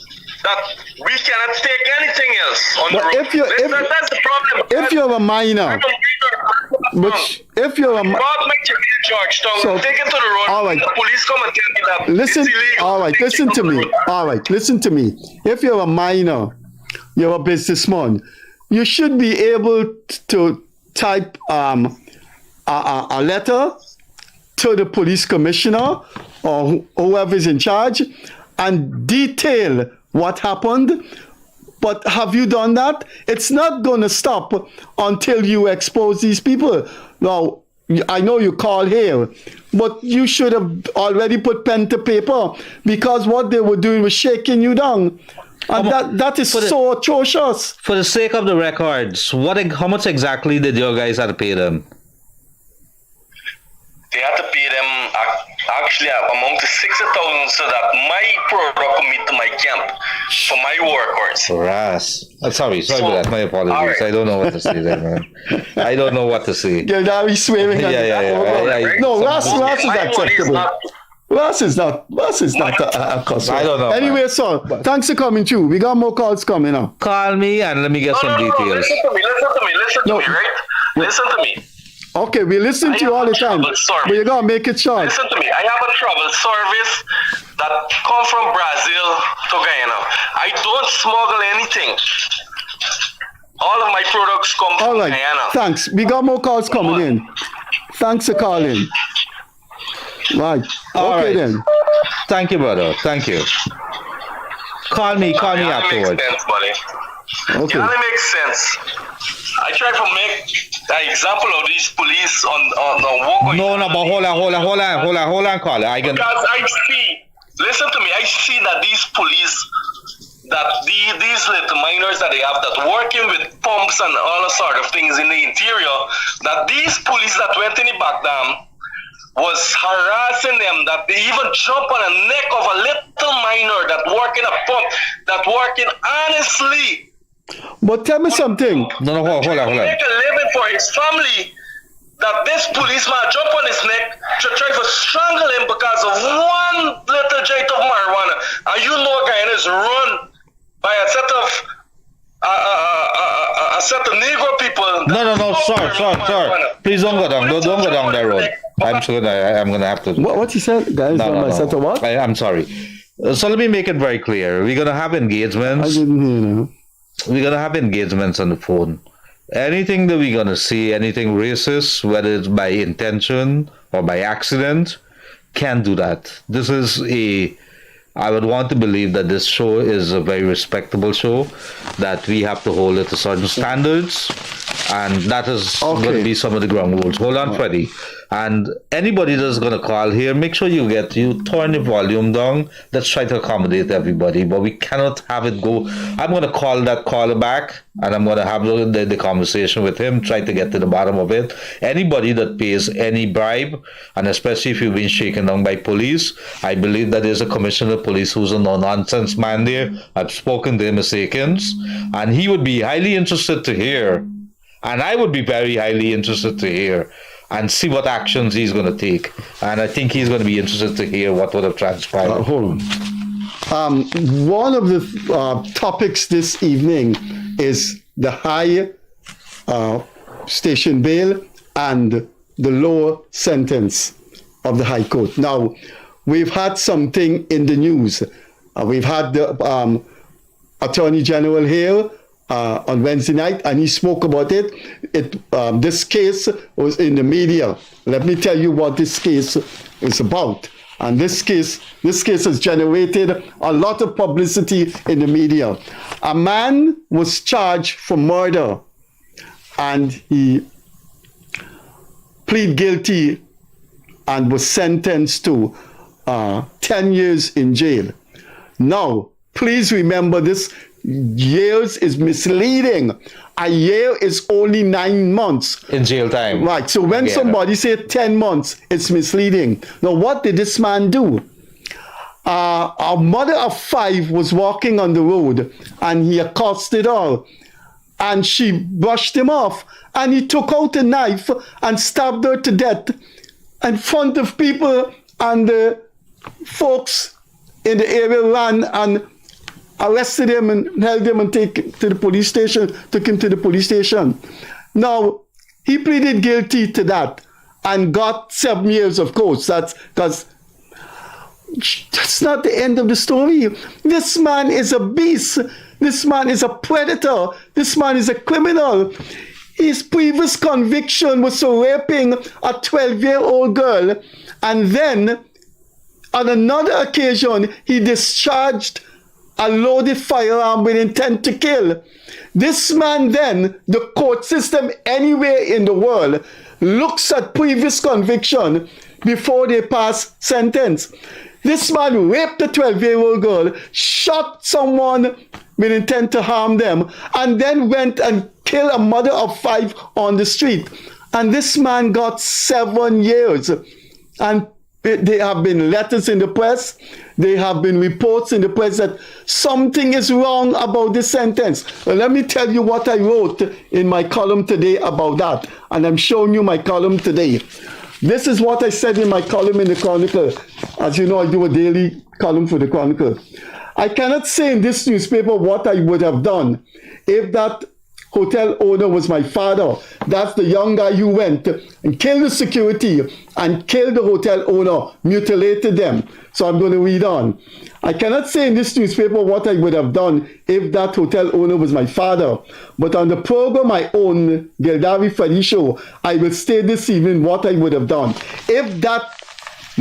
that we cannot take anything else on the road. That's the problem. If you're a minor. But if you're a bought my chicken in Georgetown, take it to the road. All right. The police come and tell me that listen, it's illegal. all right, listen to me. All right, listen to me. If you're a minor, you're a businessman, you should be able to type a letter to the police commissioner or whoever's in charge and detail what happened. But have you done that? It's not going to stop until you expose these people. Now, I know you call here, but you should have already put pen to paper, because what they were doing was shaking you down. And that is so atrocious. For the sake of the records, how much exactly did your guys have to pay them? They had to pay them actually amount to 60,000 so that my product could meet to my camp for my workers. Ras. Sorry for that. My apologies. Right. I don't know what to say there, man. I don't know what to say. Gildarie swearing. Yeah. No, Ras is acceptable. Ras is not a customer. I don't know. Anyway, so thanks for coming through. We got more calls coming up. Call me and let me get some details. Listen to me, right? Listen to me. Okay, we listen to you all the time, but you gotta make it short. Listen to me. I have a travel service that come from Brazil to Guyana. I don't smuggle anything. All of my products come from Guyana. Thanks. We got more calls coming in. Thanks for calling. Right. All Okay right. then. Thank you, brother. Thank you. Call me afterwards. Makes sense, buddy. Okay. Yeah, it makes sense. I try to make an example of these police on walk. No, but hold on, Carl. Because I see, listen to me, I see that these police, that these little miners that they have that working with pumps and all sort of things in the interior, that these police that went in the back dam was harassing them, that they even jump on the neck of a little miner that working a pump, that working honestly. But tell me something. No, hold on. Make a living for his family. That this policeman jump on his neck to try to strangle him because of one little joint of marijuana. And you know Guyana is run by a set of Negro people. No, sorry. Please don't go down. Don't go down that road. I'm gonna have to. What you said, guys? No. Set of what? I'm sorry. So let me make it very clear. We're gonna have engagements. I didn't hear you. We're gonna have engagements on the phone. Anything that we're gonna see, anything racist, whether it's by intention or by accident, can't do that. I would want to believe that this show is a very respectable show, that we have to hold it to certain standards, and that is going to be some of the ground rules. Hold on, Freddie. And anybody that's going to call here, make sure you turn the volume down. Let's try to accommodate everybody, but we cannot have it go. I'm going to call that caller back, and I'm going to have the conversation with him, try to get to the bottom of it. Anybody that pays any bribe, and especially if you've been shaken down by police, I believe that there's a commissioner of police who's a no-nonsense man there. I've spoken to him, Mr. Akins, and he would be highly interested to hear, and I would be very highly interested to hear, and see what actions he's going to take. And I think he's going to be interested to hear what would have transpired. Hold on. One of the topics this evening is the high station bail and the lower sentence of the High Court. Now, we've had something in the news. We've had the Attorney General here on Wednesday night, and he spoke about it. This case was in the media. Let me tell you what this case is about. And this case has generated a lot of publicity in the media. A man was charged for murder, and he pleaded guilty and was sentenced to 10 years in jail. Now, please remember this. Years is misleading. A year is only 9 months in jail time. Right. So when somebody say 10 months, it's misleading. Now, what did this man do? A mother of 5 was walking on the road, and he accosted her, and she brushed him off, and he took out a knife and stabbed her to death in front of people, and the folks in the area ran and arrested him and held him and took him to the police station. Now, he pleaded guilty to that and got 7 years, of course. That's because that's not the end of the story. This man is a beast. This man is a predator. This man is a criminal. His previous conviction was for raping a 12-year-old girl, and then on another occasion, he discharged a loaded firearm with intent to kill. This man then, the court system anywhere in the world, looks at previous conviction before they pass sentence. This man raped a 12-year-old girl, shot someone with intent to harm them, and then went and killed a mother of 5 on the street. And this man got 7 years. And there have been letters in the press. There have been reports in the press that something is wrong about this sentence. Well, let me tell you what I wrote in my column today about that. And I'm showing you my column today. This is what I said in my column in the Chronicle. As you know, I do a daily column for the Chronicle. I cannot say in this newspaper what I would have done if that hotel owner was my father. That's the young guy who went and killed the security and killed the hotel owner, mutilated them. So I'm going to read on. I cannot say in this newspaper what I would have done if that hotel owner was my father. But on the program I own, Gildarie Freddie Show, I will state this evening what I would have done. If that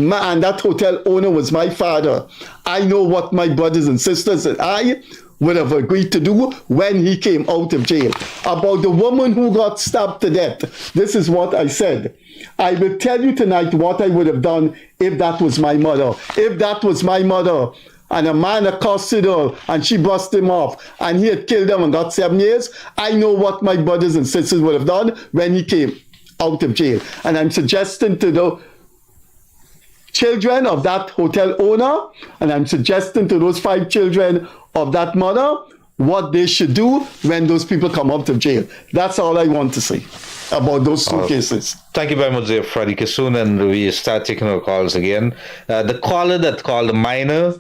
and that hotel owner was my father, I know what my brothers and sisters and I would have agreed to do when he came out of jail. About the woman who got stabbed to death, this is what I said. I will tell you tonight what I would have done if that was my mother. If that was my mother, and a man accosted her and she bust him off and he had killed him and got 7 years, I know what my brothers and sisters would have done when he came out of jail. And I'm suggesting to the children of that hotel owner, and I'm suggesting to those 5 children of that mother, what they should do when those people come out of jail. That's all I want to say about those 2 cases. Thank you very much, dear Freddie Kissoon, and we start taking our calls again. The caller that called, the minor,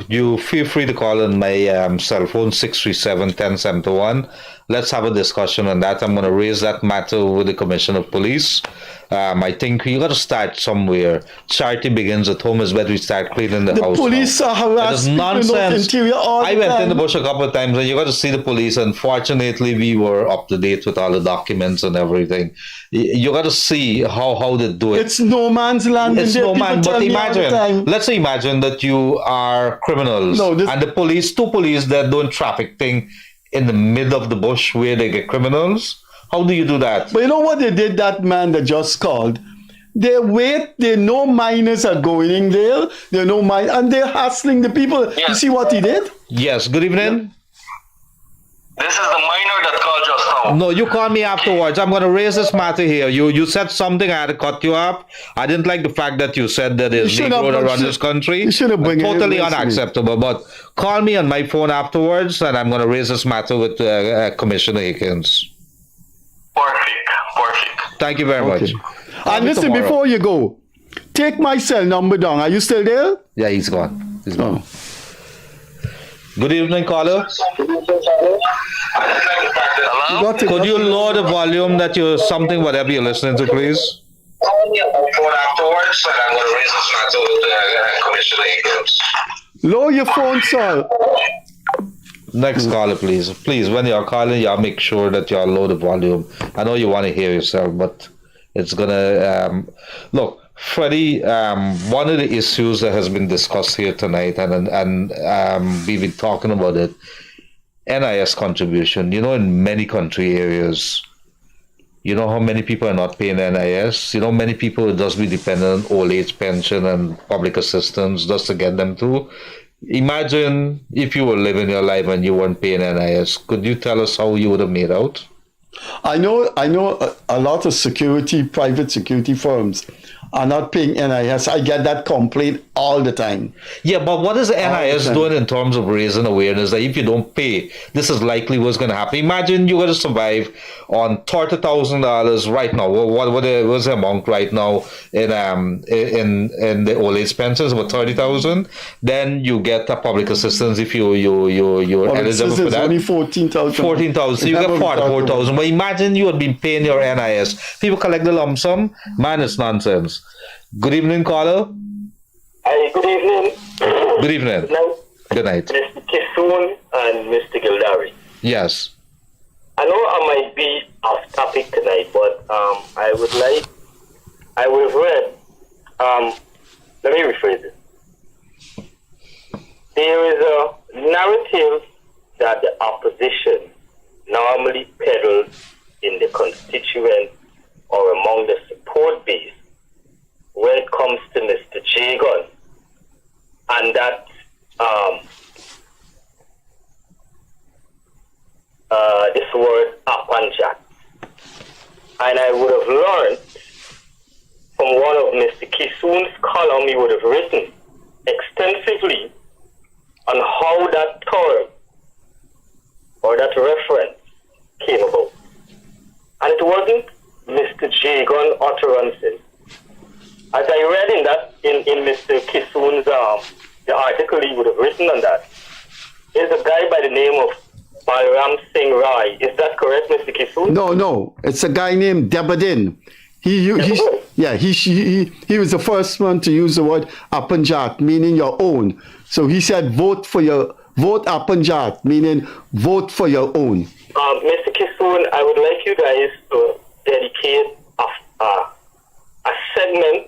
you feel free to call on my cell phone, 637-1071. Let's have a discussion on that. I'm going to raise that matter with the Commissioner of Police. I think you got to start somewhere. Charity begins at home is where we start cleaning the house. The police are harassing nonsense. Interior all I the went time. in the bush a couple of times and you got to see the police. Unfortunately, we were up to date with all the documents and everything. You got to see how they do it. It's no man's land. It's in there. no man, People but tell me all the time. imagine, let's imagine that you are criminals and the police, 2 police that doing traffic thing in the middle of the bush where they get criminals. How do you do that? But you know what they did, that man that just called? They wait, they know minors are going in there, they know and they're hassling the people. You see what he did? Yes, good evening. This is the minor that called just now. No, you call me afterwards. I'm going to raise this matter here. You said something, I had to cut you up. I didn't like the fact that you said that there's Negro that run this country. You should have bring totally it unacceptable. But call me on my phone afterwards, and I'm going to raise this matter with Commissioner Higgins. Perfect. Thank you very much. And listen, tomorrow. before you go, take my cell number down. Are you still there? Yeah, he's gone. He's gone. Good evening, caller. Hello? Could you lower the volume that you're something, whatever you're listening to, please? Lower your phone, sir. Next caller, please. Please, when you're calling, y'all make sure that y'all lower the volume. I know you want to hear yourself, but it's gonna look, Freddie. One of the issues that has been discussed here tonight, and we've been talking about it. NIS contribution. You know, in many country areas, you know how many people are not paying NIS. You know, many people just be dependent on old age pension and public assistance just to get them through. Imagine if you were living your life and you weren't paying NIS. Could you tell us how you would have made out? I know a lot of private security firms are not paying NIS. I get that complaint all the time. Yeah, but what is the NIS doing in terms of raising awareness that if you don't pay, this is likely what's going to happen? Imagine you're going to survive on $30,000 right now. What's the amount right now in the old age pensions? About $30,000. Then you get a public assistance if you're eligible for that. Only $14,000. $14,000. So you get $44,000. But imagine you had been paying your NIS. People collect the lump sum. Man, it's nonsense. Good evening, caller. Hi, good evening. Good evening. Good night. Good night. Mr. Kissoon and Mr. Gildarie. Yes. I know I might be off topic tonight, but I would have read, let me rephrase it. There is a narrative that the opposition normally peddles in the constituent or among the support base when it comes to Mr. Jagon, and that this word apanjat. And I would have learned from one of Mr. Kissoon's column, he would have written extensively on how that term or that reference came about. And it wasn't Mr. Jagon utterances. As I read in Mr. Kissoon's the article he would have written on that, is a guy by the name of Balram Singh Rai. Is that correct, Mr. Kissoon? No. It's a guy named Debadin. He was the first one to use the word apanjat, meaning your own. So he said vote apanjat, meaning vote for your own. Mr. Kissoon, I would like you guys to dedicate a segment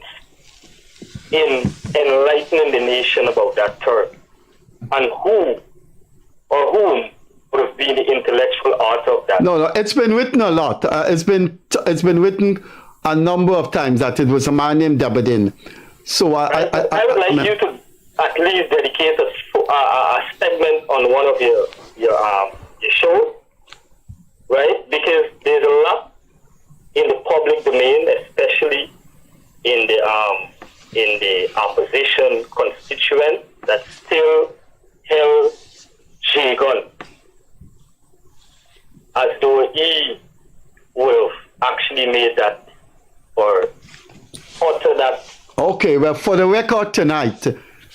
in enlightening the nation about that term? And who or whom would have been the intellectual author of that? No, it's been written a lot. It's been written a number of times that it was a man named Debadin. So I would like you to at least dedicate a segment on one of your shows, right? Because there's a lot in the public domain, especially in the opposition constituent, that still held J-Gun as though he would have actually made that or utter that. Okay, well, for the record tonight,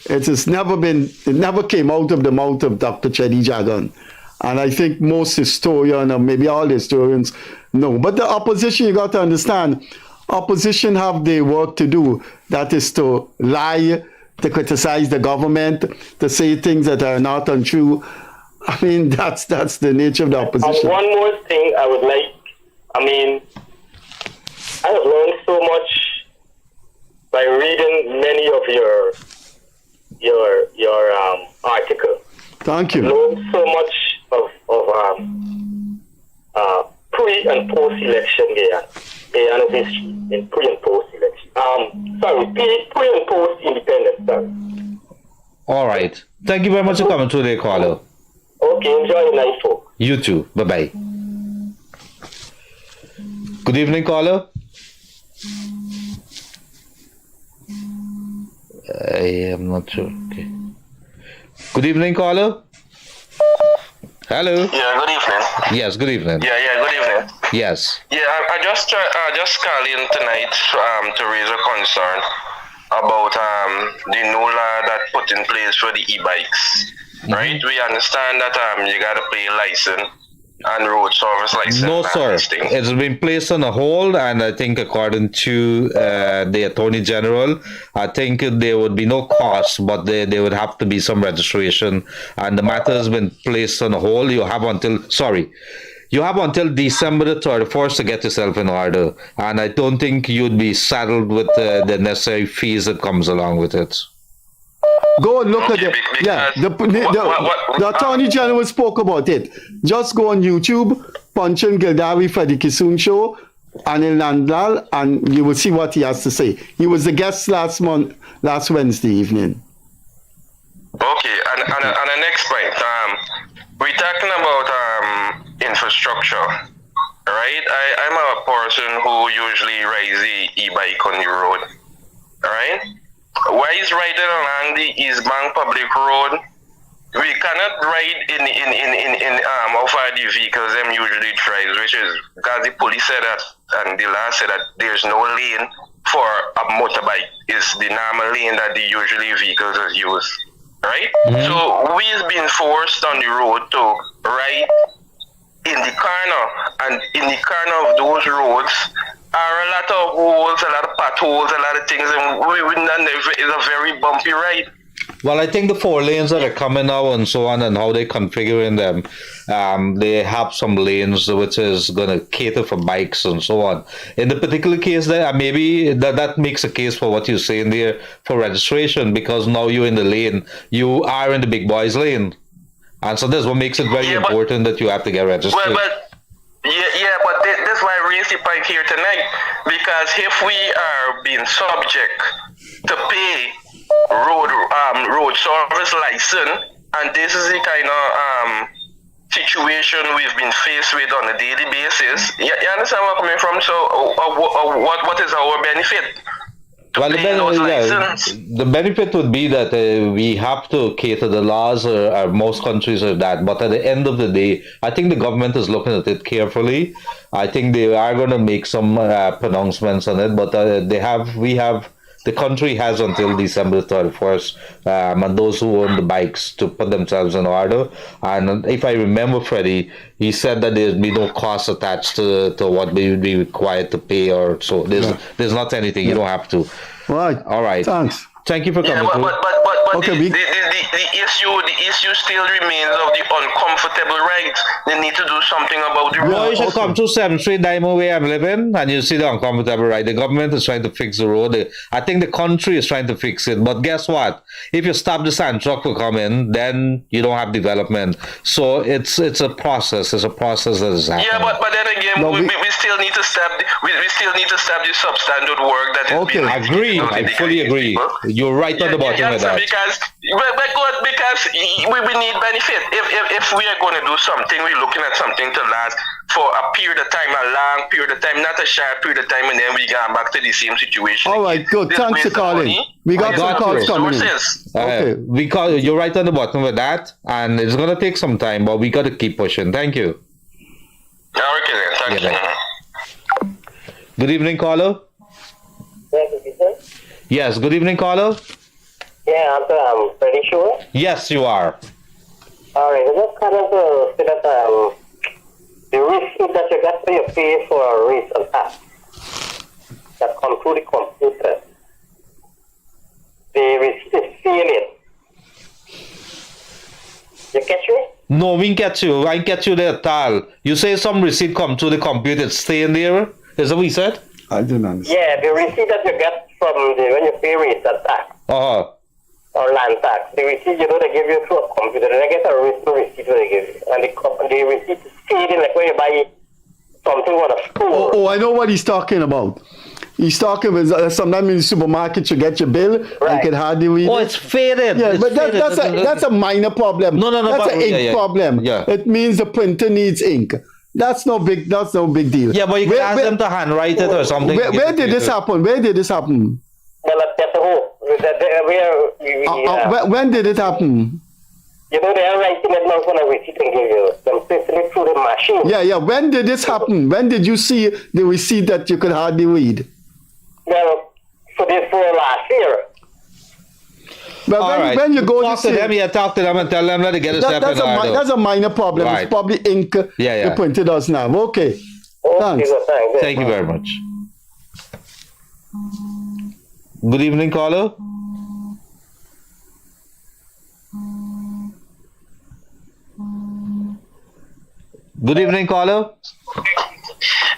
it never came out of the mouth of Dr. Chedi Jagan. And I think most historians, or maybe all historians, know. But the opposition, you got to understand, opposition have their work to do. That is to lie, to criticize the government, to say things that are not untrue. I mean, that's the nature of the opposition. And one more thing I would like, I have learned so much by reading many of your articles. Thank you. I've learned so much of pre and post election Guyana history in pre and post election. Pre and post independence. Sorry. All right. Thank you very much for coming today, caller. Okay, enjoy your night, folks. You too. Bye-bye. Good evening, caller. I am not sure. Okay. Good evening, caller. Hello. Yeah, good evening. Yes, good evening. Yeah, good evening. Yes. Yeah, I just call in tonight to raise a concern about the new law that put in place for the e-bikes. Right? We understand that you gotta pay a license and road service license. No, sir. It's been placed on a hold, and I think according to the Attorney General, I think there would be no cost, but there would have to be some registration, and the matter has been placed on a hold. You have until December the 31st to get yourself in order, and I don't think you'd be saddled with the necessary fees that comes along with it. Go and look at it. Yeah, the Attorney General spoke about it. Just go on YouTube, punch in Gildarie Freddie Kissoon Show, Anil Nandlal, and you will see what he has to say. He was the guest last Wednesday evening. Okay, and the next point, we're talking about infrastructure, right? I'm a person who usually rides the e-bike on the road, all right? While he's riding along the East Bank Public Road, we cannot ride in how far the vehicles them usually drives, which is because the police said that and the law said that there's no lane for a motorbike. It's the normal lane that the usually vehicles use, right? So we've been forced on the road to ride in the corner, and in the corner of those roads are a lot of holes, a lot of potholes, a lot of things, and it's a very bumpy ride. Well, I think the 4 lanes that are coming now and so on, and how they're configuring them, they have some lanes which is going to cater for bikes and so on. In the particular case there, maybe that makes a case for what you're saying there for registration, because now you're in the lane, you are in the big boys lane. And so that's what makes it very important that you have to get registered. But that's why I raised the point here tonight, because if we are being subject to pay road service license, and this is the kind of situation we've been faced with on a daily basis, you understand where I'm coming from? So what is our benefit? Well, the benefit would be that we have to cater the laws, or most countries are that. But at the end of the day, I think the government is looking at it carefully. I think they are going to make some pronouncements on it. But the country has until December 31st, and those who own the bikes to put themselves in order. And if I remember, Freddie, he said that there'd be no cost attached to what we would be required to pay, or so. There's not anything. You don't have to. Right. All right. Thanks. Thank you for coming. But Okay, the issue still remains of the uncomfortable rights. They need to do something about the No, road. you should come to 7th Street Diamond where I'm living, and you see the uncomfortable right. The government is trying to fix the road. I think the country is trying to fix it. But guess what? If you stop the sand truck from coming, then you don't have development. So it's a process. It's a process that is happening. Yeah, but then again, we still need to stop. We still need to stop the substandard work that is being done. Agree. I fully agree. You're right on the bottom of that. Because we need benefit. If we are going to do something, we're looking at something to last for a period of time, a long period of time, not a short period of time, and then we go back to the same situation. All right, good. Thanks for calling. We got some calls coming in. Okay. You're right on the bottom of that, and it's going to take some time, but we got to keep pushing. Thank you. Okay, then. Thank you. Good evening, caller. Yes, good evening, caller. Yeah, I'm pretty sure. Yes, you are. All right, I just kind of say that the receipt that you got for your pay for a race attack that come through the computer, the receipt is failing. You catch me? No, we get you. I get you there, Tal. You say some receipt come to the computer, it's staying there. Is that what you said? I didn't understand. Yeah, the receipt that you get from when you pay race attack. Or land tax. The receipt, they give you through a computer. Then I get a written receipt they give you. And the receipt is fading like when you buy something on a store. Oh, I know what he's talking about. He's talking about sometimes in the supermarket you get your bill and can hardly read it. Oh, it's faded. Yeah, it's but faded. that's a minor problem. No. That's an ink problem. Yeah. It means the printer needs ink. That's no big deal. Yeah, but you can ask them to handwrite it or something. Where did this happen? Where did this happen? Well, at home. When did it happen? They are writing it now on a receipt and give you. Them simply through the machine. Yeah. When did this happen? When did you see the receipt that you could hardly read? Well, for last year. But when you go talk to them, talk to them and tell them to get a step in order. That's a minor problem. Right. It's probably ink the printer doesn't have. Okay. Thanks. Thank you very much. Good evening, caller. Good evening, caller.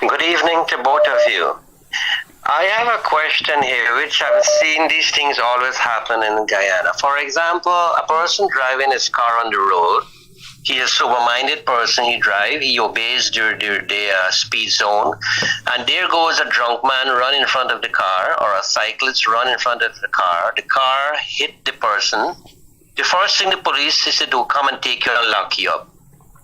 Good evening to both of you. I have a question here, which I've seen these things always happen in Guyana. For example, a person driving his car on the road, he is a sober-minded person, he obeys the speed zone, and there goes a drunk man run in front of the car, or a cyclist run in front of the car hit the person. The first thing the police is to do, come and take you and lock you up.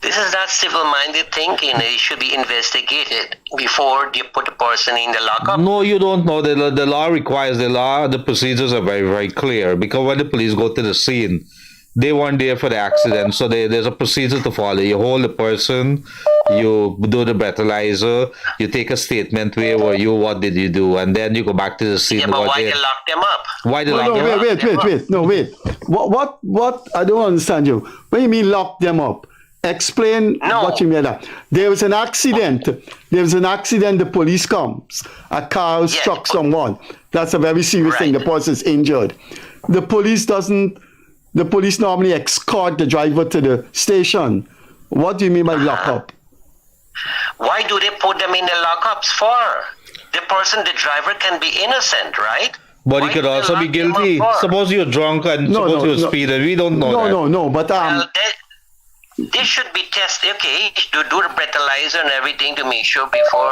This is not civil-minded thinking. It should be investigated before you put a person in the lockup. No, you don't know. The law requires, the procedures are very, very clear. Because when the police go to the scene, they weren't there for the accident. So there's a procedure to follow. You hold the person, you do the breathalyzer, you take a statement, where were you, what did you do, and then you go back to the scene. Yeah, but why they lock them up? Why they lock them up? Wait. No, wait. What? I don't understand you. What do you mean lock them up? Explain what you mean. There was an accident. The police comes. A car struck someone. That's a very serious thing. The person is injured. The police normally escort the driver to the station. What do you mean by lockup? Why do they put them in the lockups for? The driver can be innocent, right? But he could also be guilty. Suppose you're drunk and suppose you're speeding. We don't know that. No. But they should be tested, to do the breathalyzer and everything to make sure before,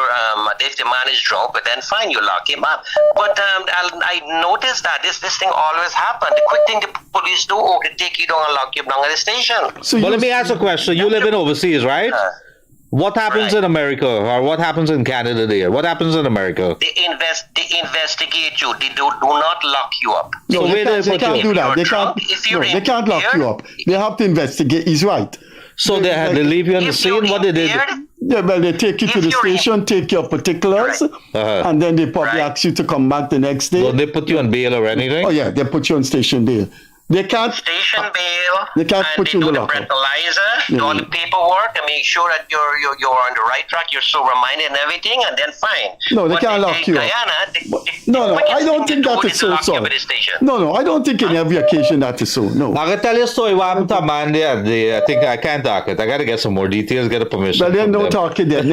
if the man is drunk, but then fine, you lock him up. But I noticed that this thing always happens. The quick thing the police do, they take you down and lock you down at the station. But let me ask a question. You live in overseas, right? What happens in America, or what happens in Canada there? What happens in America? They investigate you. They do not lock you up. No, they can't do that. They can't lock you up. They have to investigate. He's right. So they leave you on the scene? What did they do? Yeah, well, they take you to the station, take your particulars, and then they probably ask you to come back the next day. Don't they put you on bail or anything? Oh, yeah, they put you on station bail. They can't. Station bail. They can't and put they you in do the the locker. breathalyzer, do all the paperwork, and make sure that you're on the right track, you're sober-minded and everything, and then fine. No, they But can't in lock you up. Guyana, No, I don't think that is so, sir. No, I don't think in every occasion that is so. No. I can tell you a story. What happened to a man there? I think I can't talk it. I got to get some more details, get a permission. But then from no them. talking there.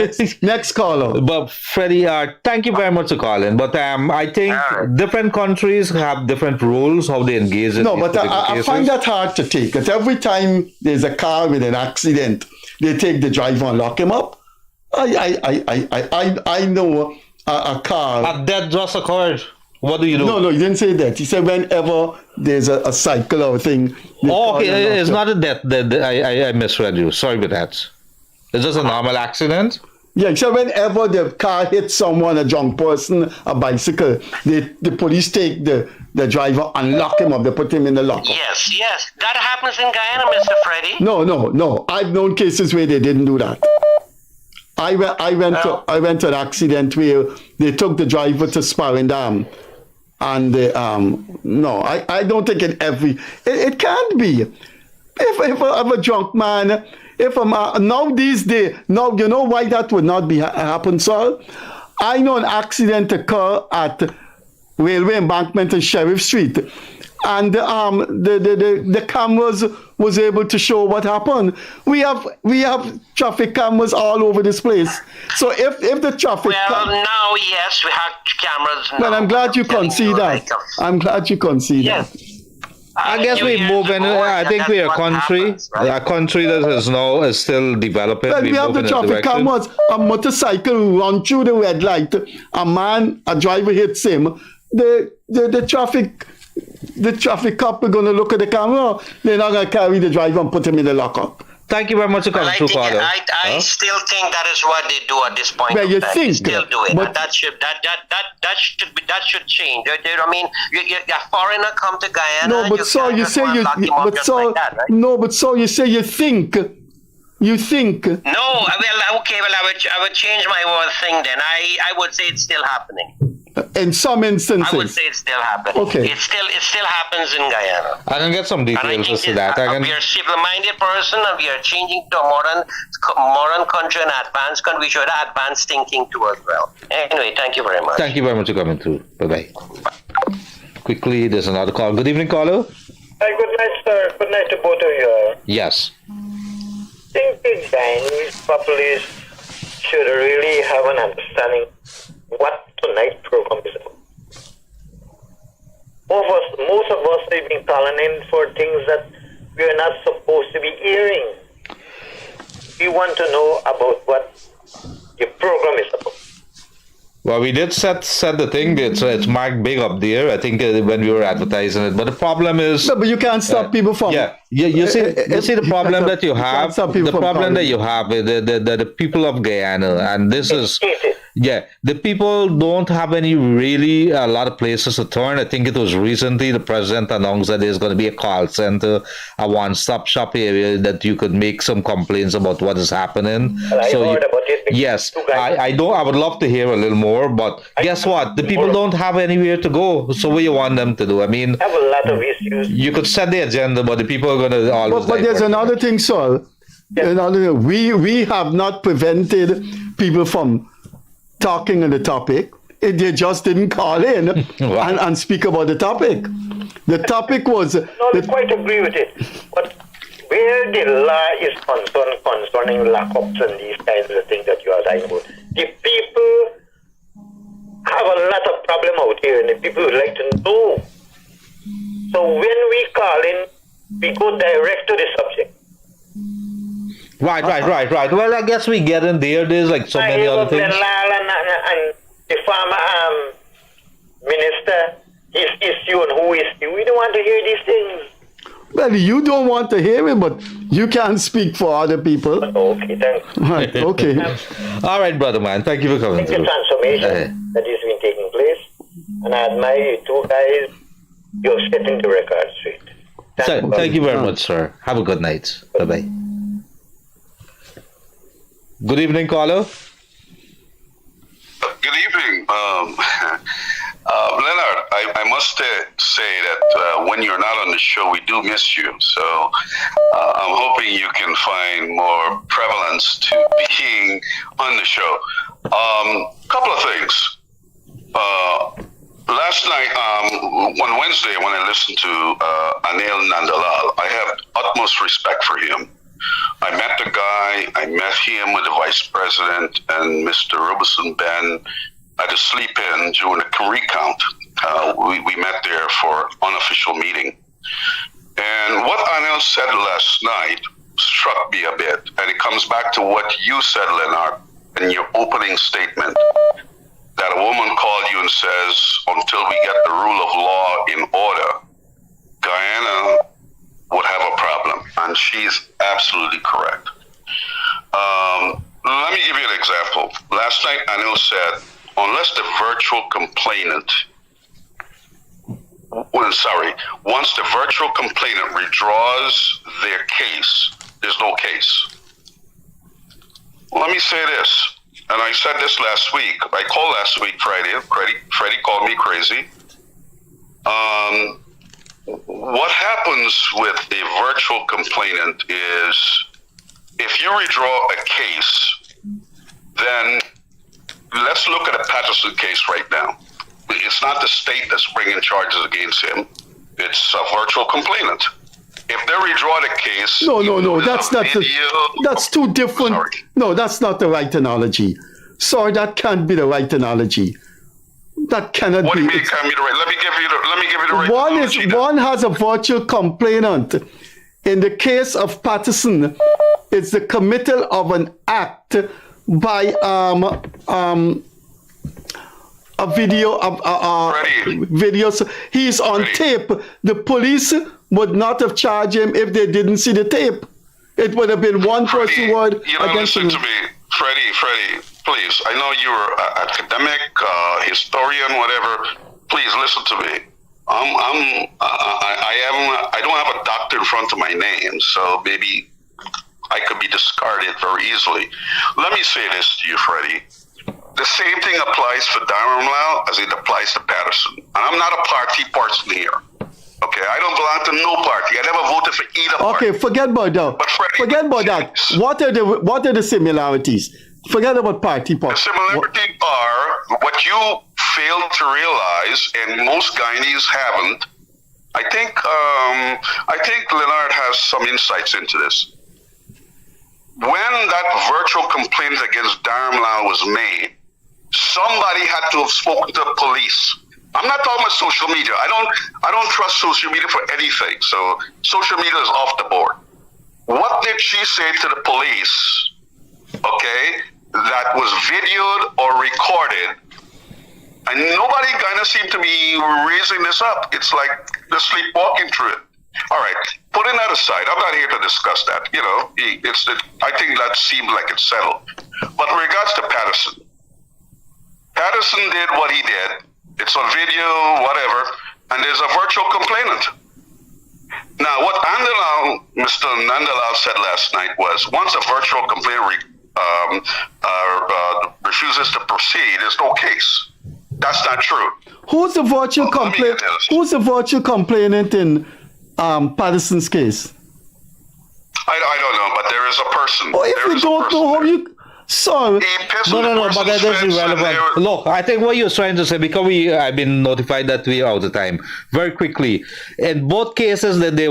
Next caller. But Freddie, thank you very much for calling. But I think different countries have different rules how they engage in No, these but particular I cases. find that hard to take. Because every time there's a car with an accident, they take the driver and lock him up. I know a car. A death just occurred. What do you do? No, he didn't say that. He said whenever there's a cycle or thing. Oh, okay. It's not a death. I misread you. Sorry about that. It's just a normal accident. Yeah, so whenever the car hits someone, a drunk person, a bicycle, the police take the driver and lock him up. They put him in the locker. Yes. That happens in Guyana, Mr. Freddie. No. I've known cases where they didn't do that. I went to an accident where they took the driver to Sparring Dam. And no, I don't think it can't be. If I'm a drunk man, if I'm now these days, now you know why that would not be happen, sir? I know an accident occurred at Railway Embankment and Sheriff Street, and the cameras was able to show what happened. We have traffic cameras all over this place. So if the traffic now yes, we have cameras. Well, I'm glad you concede that. I'm glad you concede that. I guess we move in. I think we're a country. A country that is still developing. Well, we have the traffic cameras. A motorcycle run through the red light. A driver hits him. The traffic cop are going to look at the camera. They're not going to carry the driver and put him in the lockup. Thank you very much for coming through, Carlo. I still think that is what they do at this point. Well, you time. think, They still do it. but- And that should change. I mean, a foreigner come to Guyana. No, but so you say you, but so like that, right? no, but so you say you think. You think. No, I would change my whole thing then. I would say it's still happening. In some instances. I would say it's still happening. Okay. It still happens in Guyana. I can get some details as to that. We are a civil-minded person, and we are changing to a modern country and advanced country. We should have advanced thinking too as well. Anyway, thank you very much. Thank you very much for coming through. Bye-bye. Quickly, there's another call. Good evening, caller. Hi, good night, sir. Good night to both of you. Yes. I think the Guyanese populace should really have an understanding what tonight's program is about. Most of us have been calling in for things that we are not supposed to be hearing. We want to know about what the program is about. Well, we did set the thing. It's marked big up there. I think when we were advertising it. But the problem is. No, but you can't stop people from. Yeah. You see the problem that you have. The problem that you have with the people of Guyana, and this is. Yeah, the people don't have a lot of places to turn. I think it was recently the president announced that there's going to be a call center, a one-stop shop area that you could make some complaints about what is happening. Well, I heard about it. Yes, I would love to hear a little more, but guess what? The people don't have anywhere to go. So what do you want them to do? I mean, have a lot of issues. You could set the agenda, but the people are going to always. But there's another thing, sir. Another thing. We have not prevented people from talking on the topic. They just didn't call in and speak about the topic. The topic was. No, I quite agree with it. But where the law is concerned concerning lockups and these kinds of things that you are talking about, the people have a lot of problem out here, and the people would like to know. So when we call in, we go direct to the subject. Right. Well, I guess we get in there. There's like so many other things. And the farmer minister, his issue and who is he. We don't want to hear these things. Well, you don't want to hear it, but you can't speak for other people. Okay, thanks. Right, okay. All right, brother man. Thank you for coming Thank you, transformation that has been taking place. And I admire you two guys. You're setting the record straight. Thank you very much, sir. Have a good night. Bye-bye. Good evening, caller. Good evening. Leonard, I must say that when you're not on the show, we do miss you. So I'm hoping you can find more prevalence to being on the show. Couple of things. Last night, on Wednesday, when I listened to Anil Nandalal, I have utmost respect for him. I met the guy, I met him with the vice president and Mr. Robeson Ben at the sleep-in during the recount. We met there for unofficial meeting. And what Anil said last night struck me a bit, and it comes back to what you said, Leonard, in your opening statement, that a woman called you and says, until we get the rule of law in order, Guyana would have a problem, and she's absolutely correct. Let me give you an example. Last night, Anil said, unless the virtual complainant, once the virtual complainant withdraws their case, there's no case. Let me say this, and I said this last week. I called last week, Friday. Freddie called me crazy. What happens with the virtual complainant is if you withdraw a case, then let's look at the Patterson case right now. It's not the state that's bringing charges against him. It's a virtual complainant. If they withdraw the case... No, that's too different. Sorry. No, that's not the right analogy. Sorry, that can't be the right analogy. That cannot be. What do you mean it can't be the right? Let me give you the right analogy. One has a virtual complainant. In the case of Patterson, it's the committal of an act by a video of videos. He's on tape. The police would not have charged him if they didn't see the tape. It would have been one person word against him. Listen to me, Freddie, please. I know you're an academic, historian, whatever. Please listen to me. I don't have a doctor in front of my name, so maybe I could be discarded very easily. Let me say this to you, Freddie. The same thing applies for Dharamlal as it applies to Patterson. And I'm not a party person here. Okay, I don't belong to no party. I never voted for either party. Okay, forget about that. But Freddie, forget about that. What are the similarities? Forget about party. The similarities are what you fail to realize, and most Guyanese haven't. I think Leonard has some insights into this. When that virtual complaint against Dharamlal was made, somebody had to have spoken to the police. I'm not talking about social media. I don't trust social media for anything. So social media is off the board. What did she say to the police? Okay, that was videoed or recorded, and nobody kind of seemed to be raising this up. It's like they're sleepwalking through it. All right, putting that aside, I'm not here to discuss that. You know, I think that seemed like it's settled. But in regards to Patterson did what he did. It's on video, whatever, and there's a virtual complainant. Now, what Mr. Nandalal said last night was, once a virtual complainant refuses to proceed, there's no case. That's not true. Who's the virtual complainant? Who's the virtual complainant in Patterson's case? I don't know, but there is a person. Oh, if you don't know how you... Sorry. No, but that is irrelevant. Look, I think what you're trying to say, because I've been notified that we are out of time. Very quickly, in both cases, that there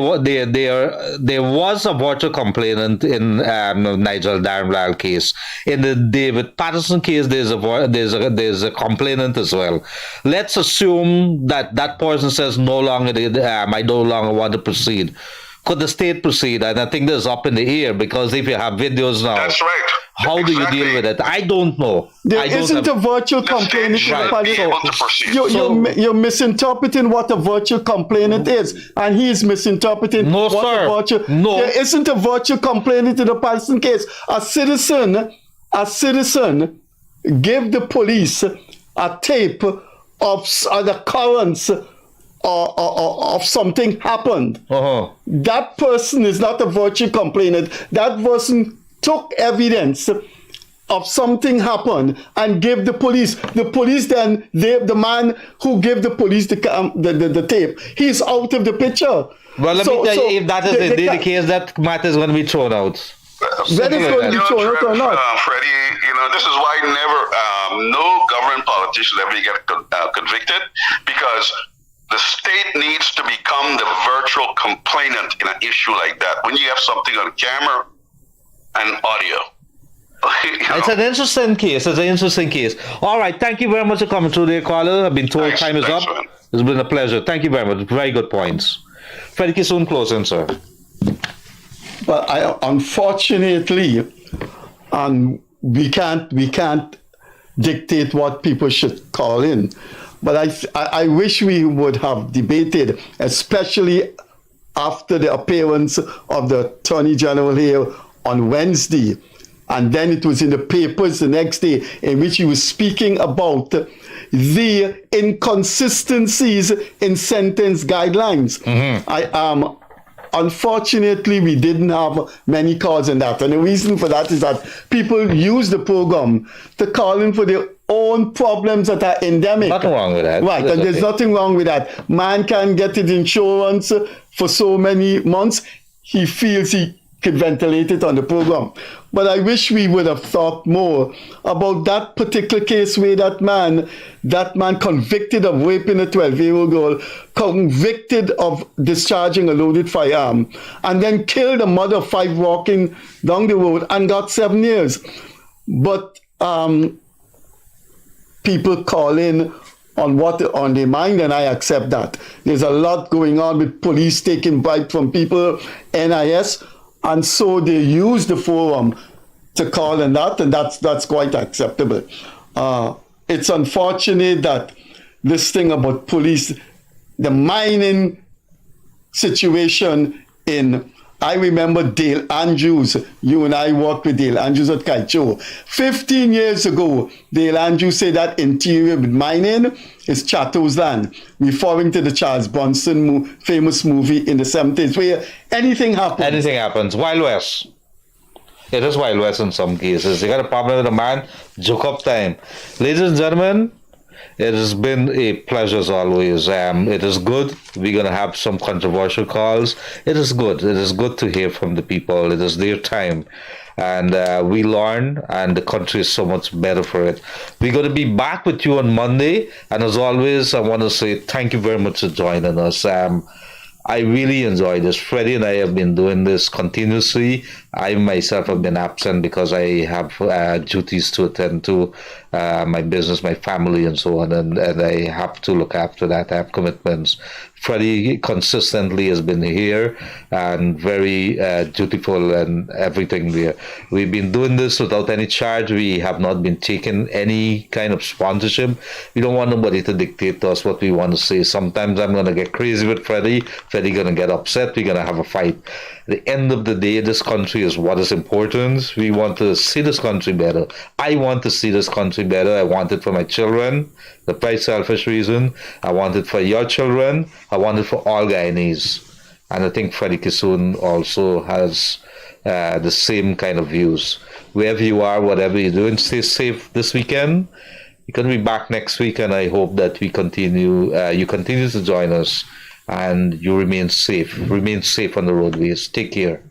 was a virtual complainant in Nigel Dharamlal case. In the David Patterson case, there's a complainant as well. Let's assume that that person says I no longer want to proceed. Could the state proceed? And I think this is up in the air, because if you have videos now, that's right. How do you deal with it? I don't know. There isn't a virtual complainant. You're misinterpreting what a virtual complainant is, and he's misinterpreting There isn't a virtual complainant in the Patterson case. A citizen gave the police a tape of an occurrence of something happened. That person is not a virtual complainant. That person took evidence of something happen and give the police then the man who gave the police the tape, he's out of the picture. Well, let me tell you, if that is indeed the case, that matter is going to be thrown out. When it's going to be thrown out or not? Freddie, this is why no government politician ever get convicted, because the state needs to become the virtual complainant in an issue like that. When you have something on camera and audio. It's an interesting case. All right. Thank you very much for coming through there, caller. I've been told time is up. Man. It's been a pleasure. Thank you very much. Very good points. Freddie Kissoon, closing, sir. But unfortunately, we can't dictate what people should call in. But I wish we would have debated, especially after the appearance of the Attorney General here on Wednesday. And then it was in the papers the next day in which he was speaking about the inconsistencies in sentence guidelines. Mm-hmm. Unfortunately, we didn't have many calls in that. And the reason for that is that people use the program to call in for their own problems that are endemic. Nothing wrong with that. Right, and there's nothing wrong with that. Man can get his insurance for so many months. He feels he could ventilate it on the program. But I wish we would have thought more about that particular case where that man convicted of raping a 12-year-old girl, convicted of discharging a loaded firearm, and then killed a mother of 5 walking down the road and got 7 years. But people call in on what on their mind, and I accept that. There's a lot going on with police taking bribes from people, NIS, and so they use the forum to call and that's quite acceptable. It's unfortunate that this thing about police, the mining situation I remember Dale Andrews. You and I worked with Dale Andrews at Kaicho. 15 years ago, Dale Andrews said that interior with mining is Chatto's land, referring to the Charles Bronson famous movie in the 70s, where anything happens. Anything happens. Wild West. It is Wild West in some cases. You got a problem with a man, joke up time. Ladies and gentlemen, it has been a pleasure as always. It is good. We're going to have some controversial calls. It is good. It is good to hear from the people. It is their time. And we learn, and the country is so much better for it. We're going to be back with you on Monday. And as always, I want to say thank you very much for joining us. I really enjoy this. Freddie and I have been doing this continuously. I myself have been absent because I have duties to attend to, my business, my family, and so on. And I have to look after that. I have commitments. Freddie consistently has been here and very dutiful and everything there. We've been doing this without any charge. We have not been taking any kind of sponsorship. We don't want nobody to dictate to us what we want to say. Sometimes I'm going to get crazy with Freddie. Freddie going to get upset. We're going to have a fight. At the end of the day, this country is what is important. We want to see this country better. I want to see this country better. I want it for my children. The very selfish reason. I want it for your children. I want it for all Guyanese. And I think Freddie Kissoon also has the same kind of views. Wherever you are, whatever you're doing, stay safe this weekend. You're going to be back next week, and I hope that you continue to join us and you remain safe. Remain safe on the roadways. Take care.